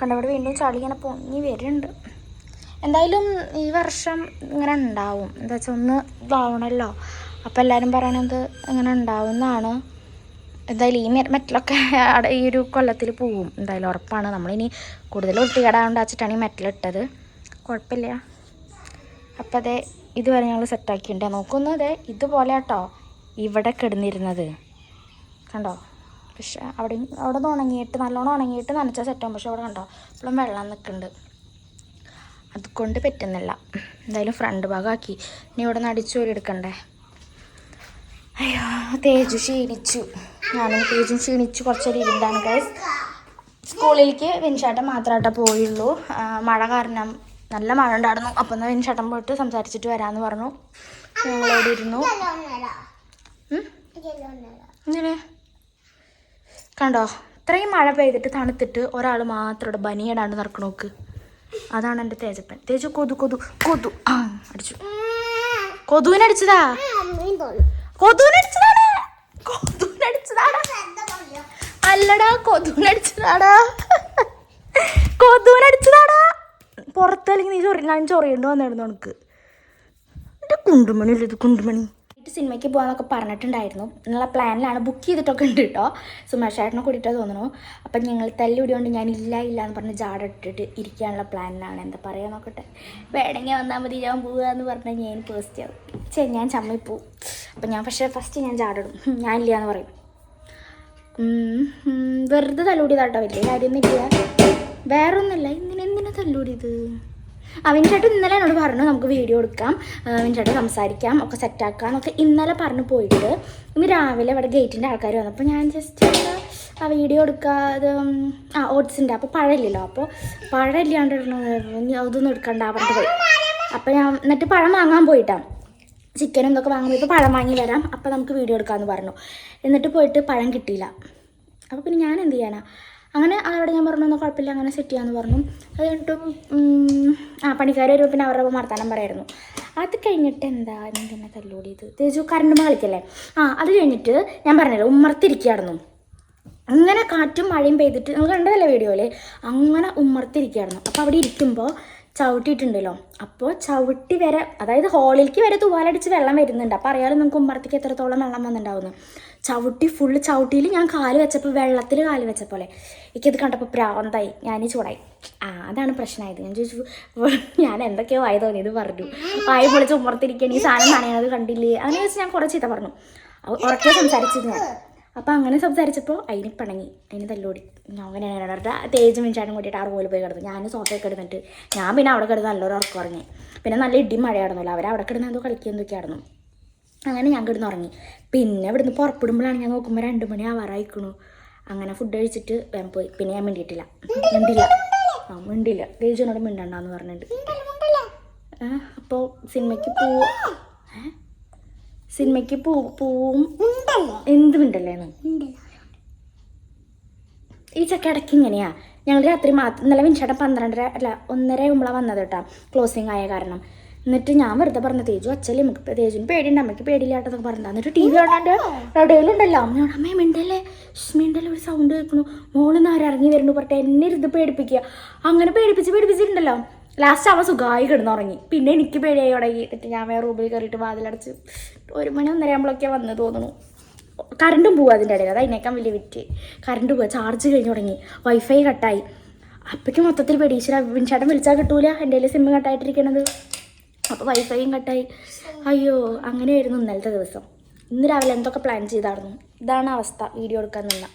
കണ്ടവിടെ വീണ്ടും ചളി ഇങ്ങനെ പൊങ്ങി വരുന്നുണ്ട്. എന്തായാലും ഈ വർഷം ഇങ്ങനെ ഉണ്ടാവും. എന്താ വെച്ചാൽ ഒന്ന് ഇതാവണമല്ലോ. അപ്പോൾ എല്ലാവരും പറയണത് ഇങ്ങനെ ഉണ്ടാവുന്നതാണ്. എന്തായാലും ഈ മെറ്റലൊക്കെ അവിടെ ഈ ഒരു കൊല്ലത്തിൽ പോവും എന്തായാലും ഉറപ്പാണ്. നമ്മളിനി കൂടുതൽ വൃത്തികേടാണ്ട് വെച്ചിട്ടാണ് ഈ മെറ്റലിട്ടത്. കുഴപ്പമില്ല. അപ്പോൾ അതെ ഇതുവരെ ഞങ്ങൾ സെറ്റാക്കിയിട്ടുണ്ട്. നോക്കുന്നത് ഇതുപോലെ കേട്ടോ ഇവിടെ കിടന്നിരുന്നത് കണ്ടോ. പക്ഷെ അവിടെ നിന്ന് ഉണങ്ങിയിട്ട് നല്ലോണം ഉണങ്ങിയിട്ട് നനച്ചാൽ സെറ്റാകും. പക്ഷെ അവിടെ കണ്ടോ ഇപ്പോഴും വെള്ളം നിൽക്കുന്നുണ്ട്. അതുകൊണ്ട് പറ്റുന്നില്ല. എന്തായാലും ഫ്രണ്ട് ഭാഗമാക്കി. ഇനി ഇവിടെ നിന്ന് അടിച്ചു വരി എടുക്കണ്ടേ. അയ്യോ തേജു ക്ഷീണിച്ചു. ഞാനും തേജും ക്ഷീണിച്ചു. കുറച്ചൊരു ഇരുണ്ടാണ് ഗൈസ്. സ്കൂളിലേക്ക് വെഞ്ചാട്ടം മാത്രമായിട്ടേ പോയുള്ളൂ. മഴ കാരണം നല്ല മഴ ഉണ്ടായിരുന്നു. അപ്പം എന്നാൽ വെഞ്ചാട്ടം പോയിട്ട് സംസാരിച്ചിട്ട് വരാമെന്ന് പറഞ്ഞു. ഞങ്ങളോട് ഇരുന്നു. ഇങ്ങനെ കണ്ടോ ഇത്രയും മഴ പെയ്തിട്ട് തണുത്തിട്ട് ഒരാൾ മാത്രം ഇവിടെ ബനിയടാണ്ട് നടക്കണ നോക്ക്. അതാണ് എൻ്റെ തേജപ്പൻ. തേജു കൊതു അടിച്ചു. കൊതുവിനടിച്ചതാ. അല്ലടാ കൊതുവിനടിച്ചതാടാ. പുറത്തല്ലെങ്കിൽ ഞാൻ ചൊറിയേണ്ടി വന്നിരുന്നു എനിക്ക്. എൻ്റെ കുണ്ടുമണി അല്ലേ ഇത്, കുണ്ടുമണി. സിനിമയ്ക്ക് പോകാമെന്നൊക്കെ പറഞ്ഞിട്ടുണ്ടായിരുന്നു. എന്നുള്ള പ്ലാനിലാണ്. ബുക്ക് ചെയ്തിട്ടൊക്കെ ഉണ്ട് കേട്ടോ. സുമേഷേട്ടനെ കൂടിയിട്ടോ തോന്നുന്നു. അപ്പം ഞങ്ങൾ തല്ലുപിടിയോണ്ട് ഞാൻ ഇല്ല എന്ന് പറഞ്ഞ് ജാട ഇട്ടിട്ട് ഇരിക്കാനുള്ള പ്ലാനിലാണ്. എന്താ പറയുക നോക്കട്ടെ. വേണമെങ്കിൽ വന്നാൽ മതി ഞാൻ പോവുക എന്ന് പറഞ്ഞാൽ ഞാൻ പോസ്റ്റ് ആവും. ഞാൻ ചമ്മിപ്പോവും. അപ്പം ഞാൻ ഫസ്റ്റ് ഞാൻ ജാടിടും. ഞാൻ ഇല്ല എന്ന് പറയും. വെറുതെ തല്ലുകൂടിയതാട്ടോ. വലിയ കാര്യമൊന്നുമില്ല. വേറൊന്നുമില്ല. എന്തിനാ തല്ലുകൂടിയത്? വിൻചേട്ടൻ ഇന്നലെ എന്നോട് പറഞ്ഞു നമുക്ക് വീഡിയോ എടുക്കാം, വിൻചേട്ടൻ സംസാരിക്കാം, ഒക്കെ സെറ്റാക്കാം എന്നൊക്കെ ഇന്നലെ പറഞ്ഞു പോയിട്ട്. ഇന്ന് രാവിലെ ഇവിടെ ഗേറ്റിൻ്റെ ആൾക്കാർ വന്നപ്പോൾ ഞാൻ ജസ്റ്റ് ആ വീഡിയോ എടുക്കാതെ ഓട്സിൻ്റെ അപ്പോൾ പഴമില്ലല്ലോ. അപ്പോൾ പഴം ഇല്ലാണ്ട് അതൊന്നും എടുക്കണ്ട പറഞ്ഞിട്ട് പോയി. അപ്പോൾ ഞാൻ എന്നിട്ട് പഴം വാങ്ങാൻ പോയിട്ടാണ്. ചിക്കനും ഇതൊക്കെ വാങ്ങാൻ പോയപ്പോൾ പഴം വാങ്ങി വരാം, അപ്പോൾ നമുക്ക് വീഡിയോ എടുക്കാമെന്ന് പറഞ്ഞു. എന്നിട്ട് പോയിട്ട് പഴം കിട്ടിയില്ല. അപ്പോൾ പിന്നെ ഞാൻ എന്ത് ചെയ്യാനാ. അങ്ങനെ അവിടെ ഞാൻ പറഞ്ഞു എന്നാൽ കുഴപ്പമില്ല അങ്ങനെ സെറ്റ് ചെയ്യാമെന്ന് പറഞ്ഞു. അത് കഴിഞ്ഞിട്ടും പണിക്കാർ വരുമ്പോൾ പിന്നെ അവരുടെ വർത്താനം പറയായിരുന്നു. അത് കഴിഞ്ഞിട്ട് എന്തിനാ തല്ലുകൂടിയത്? തേജു കറണ്ടുമ്പോൾ കളിക്കല്ലേ. അത് കഴിഞ്ഞിട്ട് ഞാൻ പറഞ്ഞല്ലോ ഉമ്മർത്തിരിക്കുകയായിരുന്നു. അങ്ങനെ കാറ്റും മഴയും പെയ്തിട്ട് നമ്മൾ കണ്ടതല്ലേ വീഡിയോയിൽ അങ്ങനെ ഉമ്മർത്തിരിക്കുകയായിരുന്നു. അപ്പോൾ അവിടെ ഇരിക്കുമ്പോൾ ചവിട്ടിയിട്ടുണ്ടല്ലോ, അപ്പോൾ ചവിട്ടി വരെ, അതായത് ഹോളിലേക്ക് വരെ തൂവാലടിച്ച് വെള്ളം വരുന്നുണ്ട്. അപ്പോൾ അറിയാലോ നമുക്ക് ഉമ്മർത്തേക്ക് എത്രത്തോളം വെള്ളം വന്നിട്ടുണ്ടാവുന്നു. ഫുള്ള് ചവിട്ടിയിൽ ഞാൻ കാല് വെച്ചപ്പോൾ വെള്ളത്തിൽ കാല് വെച്ച പോലെ എനിക്കത് കണ്ടപ്പോൾ പ്രാന്തായി, ഞാൻ ചൂടായി. അതാണ് പ്രശ്നമായത്. ഞാൻ ചോദിച്ചു, ഞാൻ എന്തൊക്കെയോ വായി തോന്നിയത് പറഞ്ഞു, വായി പൊളിച്ച് ഉമ്മർത്തിരിക്കാൻ ഈ സാധനം നനയണത് കണ്ടില്ലേ അങ്ങനെ വെച്ച് ഞാൻ കുറേ ചീത്ത പറഞ്ഞു. ഉറക്കെ സംസാരിച്ചത് ഞാൻ. അപ്പോൾ അങ്ങനെ സംസാരിച്ചപ്പോൾ അതിന് പിണങ്ങി, അതിന് തല്ലോടി. അങ്ങനെ തേജ് മിനിച്ചാനും കൂട്ടിയിട്ട് ആ റൂമിൽ പോയി കിടന്നു. ഞാൻ സോഫയൊക്കെ കിടന്നിട്ട് ഞാൻ പിന്നെ അവിടെ കിടന്ന് നല്ലൊരു ഉറക്കം ഉറങ്ങി. പിന്നെ നല്ല ഇടിയും മഴയായിരുന്നല്ലോ, അവരവിടെ കിടന്ന് എന്തോ കളിക്കുന്നതൊക്കെയായിരുന്നു. അങ്ങനെ ഞാൻ കിടന്ന് ഉറങ്ങി. പിന്നെ ഇവിടുന്ന് പുറപ്പെടുമ്പോഴാണ് ഞാൻ നോക്കുമ്പോൾ 2 മണി ആവാറായിക്കണു. അങ്ങനെ ഫുഡ് കഴിച്ചിട്ട് വേഗം പോയി. പിന്നെ ഞാൻ മിണ്ടിയിട്ടില്ല. തേജിനോട് മിണ്ടണ്ടെന്ന് പറഞ്ഞിട്ട്. അപ്പോൾ സിനിമയ്ക്ക് പോവും എന്ത് മിണ്ടല്ലേന്ന് ഈ ചക്ക ഇടയ്ക്ക് ഇങ്ങനെയാ. ഞങ്ങൾ രാത്രി ഇന്നലെ വിൻചേട്ടൻ 12:30 അല്ല 1:30 ആകുമ്പോഴാണ് വന്നത് കേട്ടോ, ക്ലോസിങ് ആയ കാരണം. എന്നിട്ട് ഞാൻ വെറുതെ പറഞ്ഞു, തേജു അച്ഛല്ലേ നമുക്ക് തേജുവിന് പേടിയുണ്ട്, അമ്മയ്ക്ക് പേടിയില്ലാട്ടതൊക്കെ പറഞ്ഞിട്ട്. എന്നിട്ട് TV കാണാണ്ട് റേഡിയോയിലുണ്ടല്ലോ, ഞാൻ അമ്മയെ മിണ്ടല്ലേ ഒരു സൗണ്ട് കേൾക്കണു, മോളിന്ന് ആരിറങ്ങി വരുന്നു പറഞ്ഞിട്ട് എന്നെ ഇരുന്ന് പേടിപ്പിക്കുക. അങ്ങനെ പേടിപ്പിച്ചിട്ടുണ്ടല്ലോ. ലാസ്റ്റ് അവൻ സുഖമായി കിടന്നുറങ്ങി. പിന്നെ എനിക്ക് പേടിയായി തുടങ്ങി. എന്നിട്ട് ഞാൻ വേറെ റൂമിൽ കയറിയിട്ട് വാതിലടച്ച് 1 മണി 1:30 ആകുമ്പോഴൊക്കെ വന്ന് തോന്നുന്നു. കറണ്ടും പോവുക അതിൻ്റെ ഇടയിൽ, അത് അതിനേക്കാൾ വലിയ വിറ്റ്. കറണ്ട് പോവുക, ചാർജ് കഴിഞ്ഞ് തുടങ്ങി, വൈഫൈ കട്ടായി. അപ്പോഴേക്കും മൊത്തത്തിൽ പേടിച്ചിട്ട് വിൻചേട്ടൻ വിളിച്ചാൽ കിട്ടൂല, എൻ്റെ കയ്യിൽ സിമ്മ് കട്ടായിട്ടിരിക്കണത്. അപ്പോൾ വൈഫൈയും കട്ടായി. അയ്യോ, അങ്ങനെയായിരുന്നു ഇന്നലത്തെ ദിവസം. ഇന്ന് രാവിലെ എന്തൊക്കെ പ്ലാൻ ചെയ്തായിരുന്നു. ഇതാണ് അവസ്ഥ വീഡിയോ എടുക്കാൻ നിന്ന.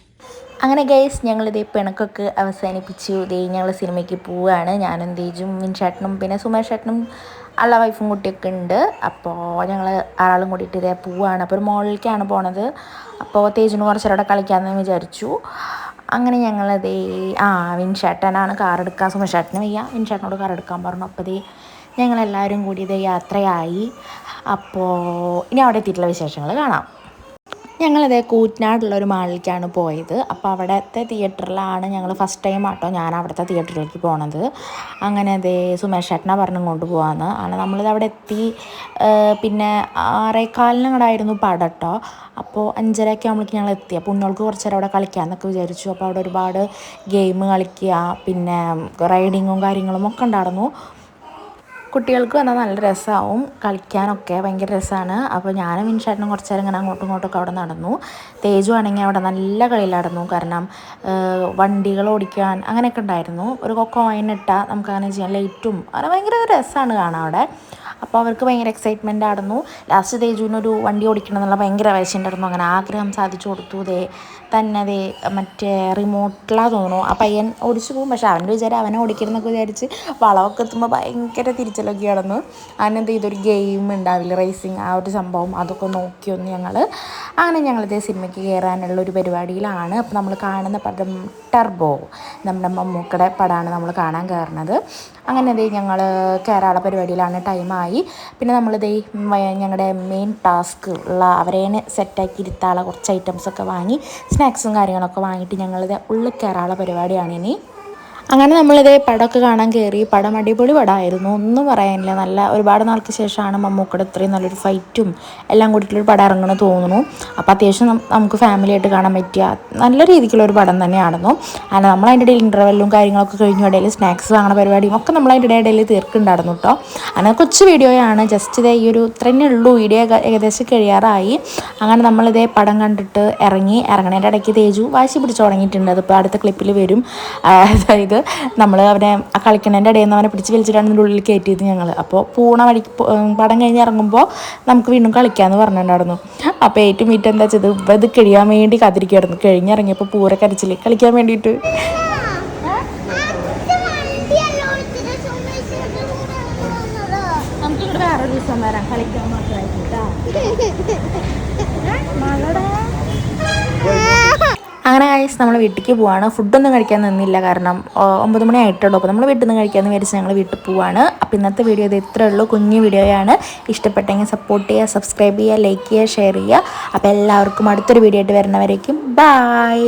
അങ്ങനെ ഗൈസ് ഞങ്ങളിതേ പിണക്കൊക്കെ അവസാനിപ്പിച്ചു. ഞങ്ങൾ സിനിമയ്ക്ക് പോവുകയാണ്. ഞാനും തേജും വിൻചേട്ടനും പിന്നെ സുമേഷ് ചേട്ടനും ഉള്ള വൈഫും കുട്ടിയൊക്കെ ഉണ്ട്. അപ്പോൾ ഞങ്ങൾ ആളും കൂടിയിട്ട് ഇതേ പോവുകയാണ്. അപ്പോൾ ഒരു മോളിലേക്കാണ് പോണത്. അപ്പോൾ തേജിന് കുറച്ചേരം കളിക്കാമെന്ന് വിചാരിച്ചു. അങ്ങനെ ഞങ്ങളതേ വിൻചേട്ടനാണ് കാർ എടുക്കാൻ, സുമേഷ് ചേട്ടന് വയ്യ, വിൻചേട്ടനോട് കാർ എടുക്കാൻ പറഞ്ഞു. അപ്പോൾ ഞങ്ങളെല്ലാവരും കൂടി ഇതേ യാത്രയായി. അപ്പോൾ ഇനി അവിടെ എത്തിയിട്ടുള്ള വിശേഷങ്ങൾ കാണാം. ഞങ്ങളിതേ കൂറ്റനാടുള്ളൊരു മാളിലേക്കാണ് പോയത്. അപ്പോൾ അവിടുത്തെ തിയേറ്ററിലാണ് ഞങ്ങൾ ഫസ്റ്റ് ടൈം ആട്ടോ ഞാൻ അവിടുത്തെ തിയേറ്ററിലേക്ക് പോണത്. അങ്ങനെ അതേ സുമേഷ് ചേട്ടനാണ് പറഞ്ഞു കൊണ്ട് പോകാമെന്ന്. അങ്ങനെ നമ്മളിത് അവിടെ എത്തി. പിന്നെ 6:15 പടം കേട്ടോ. അപ്പോൾ 5:30 ആകുമ്പോഴേക്കും ഞങ്ങൾ എത്തി. അപ്പോൾ ഉണ്ണോൾക്ക് കുറച്ച് നേരം അവിടെ കളിക്കാമെന്നൊക്കെ വിചാരിച്ചു. അപ്പോൾ അവിടെ ഒരുപാട് ഗെയിം കളിക്കുക, പിന്നെ റൈഡിങ്ങും കാര്യങ്ങളും ഒക്കെ ഉണ്ടായിരുന്നു. കുട്ടികൾക്ക് വന്നാൽ നല്ല രസമാവും, കളിക്കാനൊക്കെ ഭയങ്കര രസമാണ്. അപ്പോൾ ഞാനും വിൻചേട്ടനും കുറച്ച് നേരം ഇങ്ങനെ അങ്ങോട്ടും ഇങ്ങോട്ടൊക്കെ അവിടെ നടന്നു. തേജു ആണെങ്കിൽ അവിടെ നല്ല കളിയിലായിരുന്നു. കാരണം വണ്ടികൾ ഓടിക്കാൻ അങ്ങനെയൊക്കെ ഉണ്ടായിരുന്നു. ഒരു കോയിൻ ഇട്ടാൽ നമുക്കങ്ങനെ ചെയ്യാൻ, ലൈറ്റും അങ്ങനെ ഭയങ്കര രസമാണ് കാണാൻ അവിടെ. അപ്പോൾ അവർക്ക് ഭയങ്കര എക്സൈറ്റ്മെൻ്റ് ആയിരുന്നു. ലാസ്റ്റ് തേജുവിനൊരു വണ്ടി ഓടിക്കണം എന്നുള്ള ഭയങ്കര ആവശ്യമുണ്ടായിരുന്നു. അങ്ങനെ ആഗ്രഹം സാധിച്ചു കൊടുത്തു. തന്നെ മറ്റേ റിമോട്ടിലാണ് തോന്നുന്നു ആ പയ്യൻ ഓടിച്ചു പോകും. പക്ഷേ അവൻ്റെ വിചാരം അവനെ ഓടിക്കണമെന്നൊക്കെ വിചാരിച്ച് വളവൊക്കെ എത്തുമ്പോൾ ഭയങ്കര തിരിച്ചലൊക്കെ കിടന്നു. അതിനെന്ത് ഇതൊരു ഗെയിം ഉണ്ടാവില്ല, റേസിങ്, ആ ഒരു സംഭവം അതൊക്കെ നോക്കിയൊന്ന് ഞങ്ങൾ. അങ്ങനെ ഞങ്ങളിതേ സിനിമയ്ക്ക് കയറാനുള്ള ഒരു പരിപാടിയിലാണ്. അപ്പോൾ നമ്മൾ കാണുന്ന പടം ടർബോ, നമ്മുടെ മമ്മൂക്കയുടെ പടമാണ് നമ്മൾ കാണാൻ കയറുന്നത്. അങ്ങനെ ഞങ്ങൾ കയറാനുള്ള പരിപാടിയിലാണ്, ടൈമായി. പിന്നെ ഞങ്ങളുടെ മെയിൻ ടാസ്ക് ഉള്ള അവരേനെ സെറ്റാക്കി ഇരുത്താനുള്ള കുറച്ച് ഐറ്റംസൊക്കെ വാങ്ങി, സ്നാക്സും കാര്യങ്ങളൊക്കെ വാങ്ങിയിട്ട് ഞങ്ങളിത് ഉള്ളിൽ കയറാനുള്ള പരിപാടിയാണ് ഇനി. അങ്ങനെ പടമൊക്കെ കാണാൻ കയറി. പടം അടിപൊളി പടമായിരുന്നു, ഒന്നും പറയാനില്ല. നല്ല ഒരുപാട് നാൾക്ക് ശേഷമാണ് മമ്മൂക്കയുടെ ഇത്രയും നല്ലൊരു ഫൈറ്റും എല്ലാം കൂടിയിട്ടുള്ളൊരു പടം ഇറങ്ങണമെന്ന് തോന്നുന്നു. അപ്പോൾ അത്യാവശ്യം നമുക്ക് ഫാമിലിയായിട്ട് കാണാൻ പറ്റിയ നല്ല രീതിക്കുള്ളൊരു പടം തന്നെയായിരുന്നു. അങ്ങനെ നമ്മളതിൻ്റെ ഇടയിൽ ഇൻ്റർവെല്ലും കാര്യങ്ങളൊക്കെ കഴിഞ്ഞു ഇടയിൽ സ്നാക്സ് വാങ്ങുന്ന പരിപാടിയും ഒക്കെ നമ്മളതിൻ്റെ ഇടയിൽ തീർക്കുന്നുണ്ടായിരുന്നു കേട്ടോ. അങ്ങനെ കൊച്ചു വീഡിയോയാണ്, ജസ്റ്റ് ഈ ഒരു ഇത്രയേ ഉള്ളൂ. വീഡിയോ ഏകദേശം കഴിയാറായി. അങ്ങനെ നമ്മളിതേ പടം കണ്ടിട്ട് ഇറങ്ങണേൻ്റെ ഇടയ്ക്ക് തേജു വാശി പിടിച്ച് തുടങ്ങിയിട്ടുണ്ട്. അതിപ്പോൾ അടുത്ത ക്ലിപ്പിൽ വരും. അതായത് നമ്മൾ അവനെ കളിക്കണേൻ്റെ ഇടയിൽ നിന്ന് അവനെ പിടിച്ച് വലിച്ചിട്ടാണ് ഇതിൻ്റെ ഉള്ളിൽ കയറ്റിയത് ഞങ്ങൾ. അപ്പോൾ വഴിക്ക് പടം കഴിഞ്ഞ് ഇറങ്ങുമ്പോൾ നമുക്ക് വീണ്ടും കളിക്കാമെന്ന് പറഞ്ഞിട്ടുണ്ടായിരുന്നു. അപ്പോൾ ഏറ്റവും മീറ്റ് എന്താ വെച്ചത്, ഇത് കഴിയാൻ വേണ്ടി കാത്തിരിക്കുകയായിരുന്നു. കഴിഞ്ഞിറങ്ങിയപ്പോൾ പൂര കരച്ചിൽ കളിക്കാൻ വേണ്ടിയിട്ട്. നമുക്കിവിടെ വേറെ ദിവസം വരാം കളിക്കാൻ മാത്രമായിട്ടാ. അങ്ങനെ ഗൈസ് നമ്മൾ വീട്ടിലേക്ക് പോവാണ്. ഫുഡൊന്നും കഴിക്കാൻ നിന്നില്ല, കാരണം 9 മണി ആയിട്ടുള്ളൂ. അപ്പോൾ നമ്മൾ വീട്ടിൽ നിന്ന് കഴിക്കാമെന്ന് വിചാരിച്ച് ഞങ്ങൾ വീട്ടിൽ പോവാണ്. അപ്പോൾ ഇന്നത്തെ വീഡിയോ ഇത് ഇത്രയേ ഉള്ളൂ, കുഞ്ഞു വീഡിയോയാണ്. ഇഷ്ടപ്പെട്ടെങ്കിൽ സപ്പോർട്ട് ചെയ്യുക, സബ്സ്ക്രൈബ് ചെയ്യുക, ലൈക്ക് ചെയ്യുക, ഷെയർ ചെയ്യുക. അപ്പോൾ എല്ലാവർക്കും അടുത്തൊരു വീഡിയോ ആയിട്ട് വരുന്നവരേക്കും ബൈ.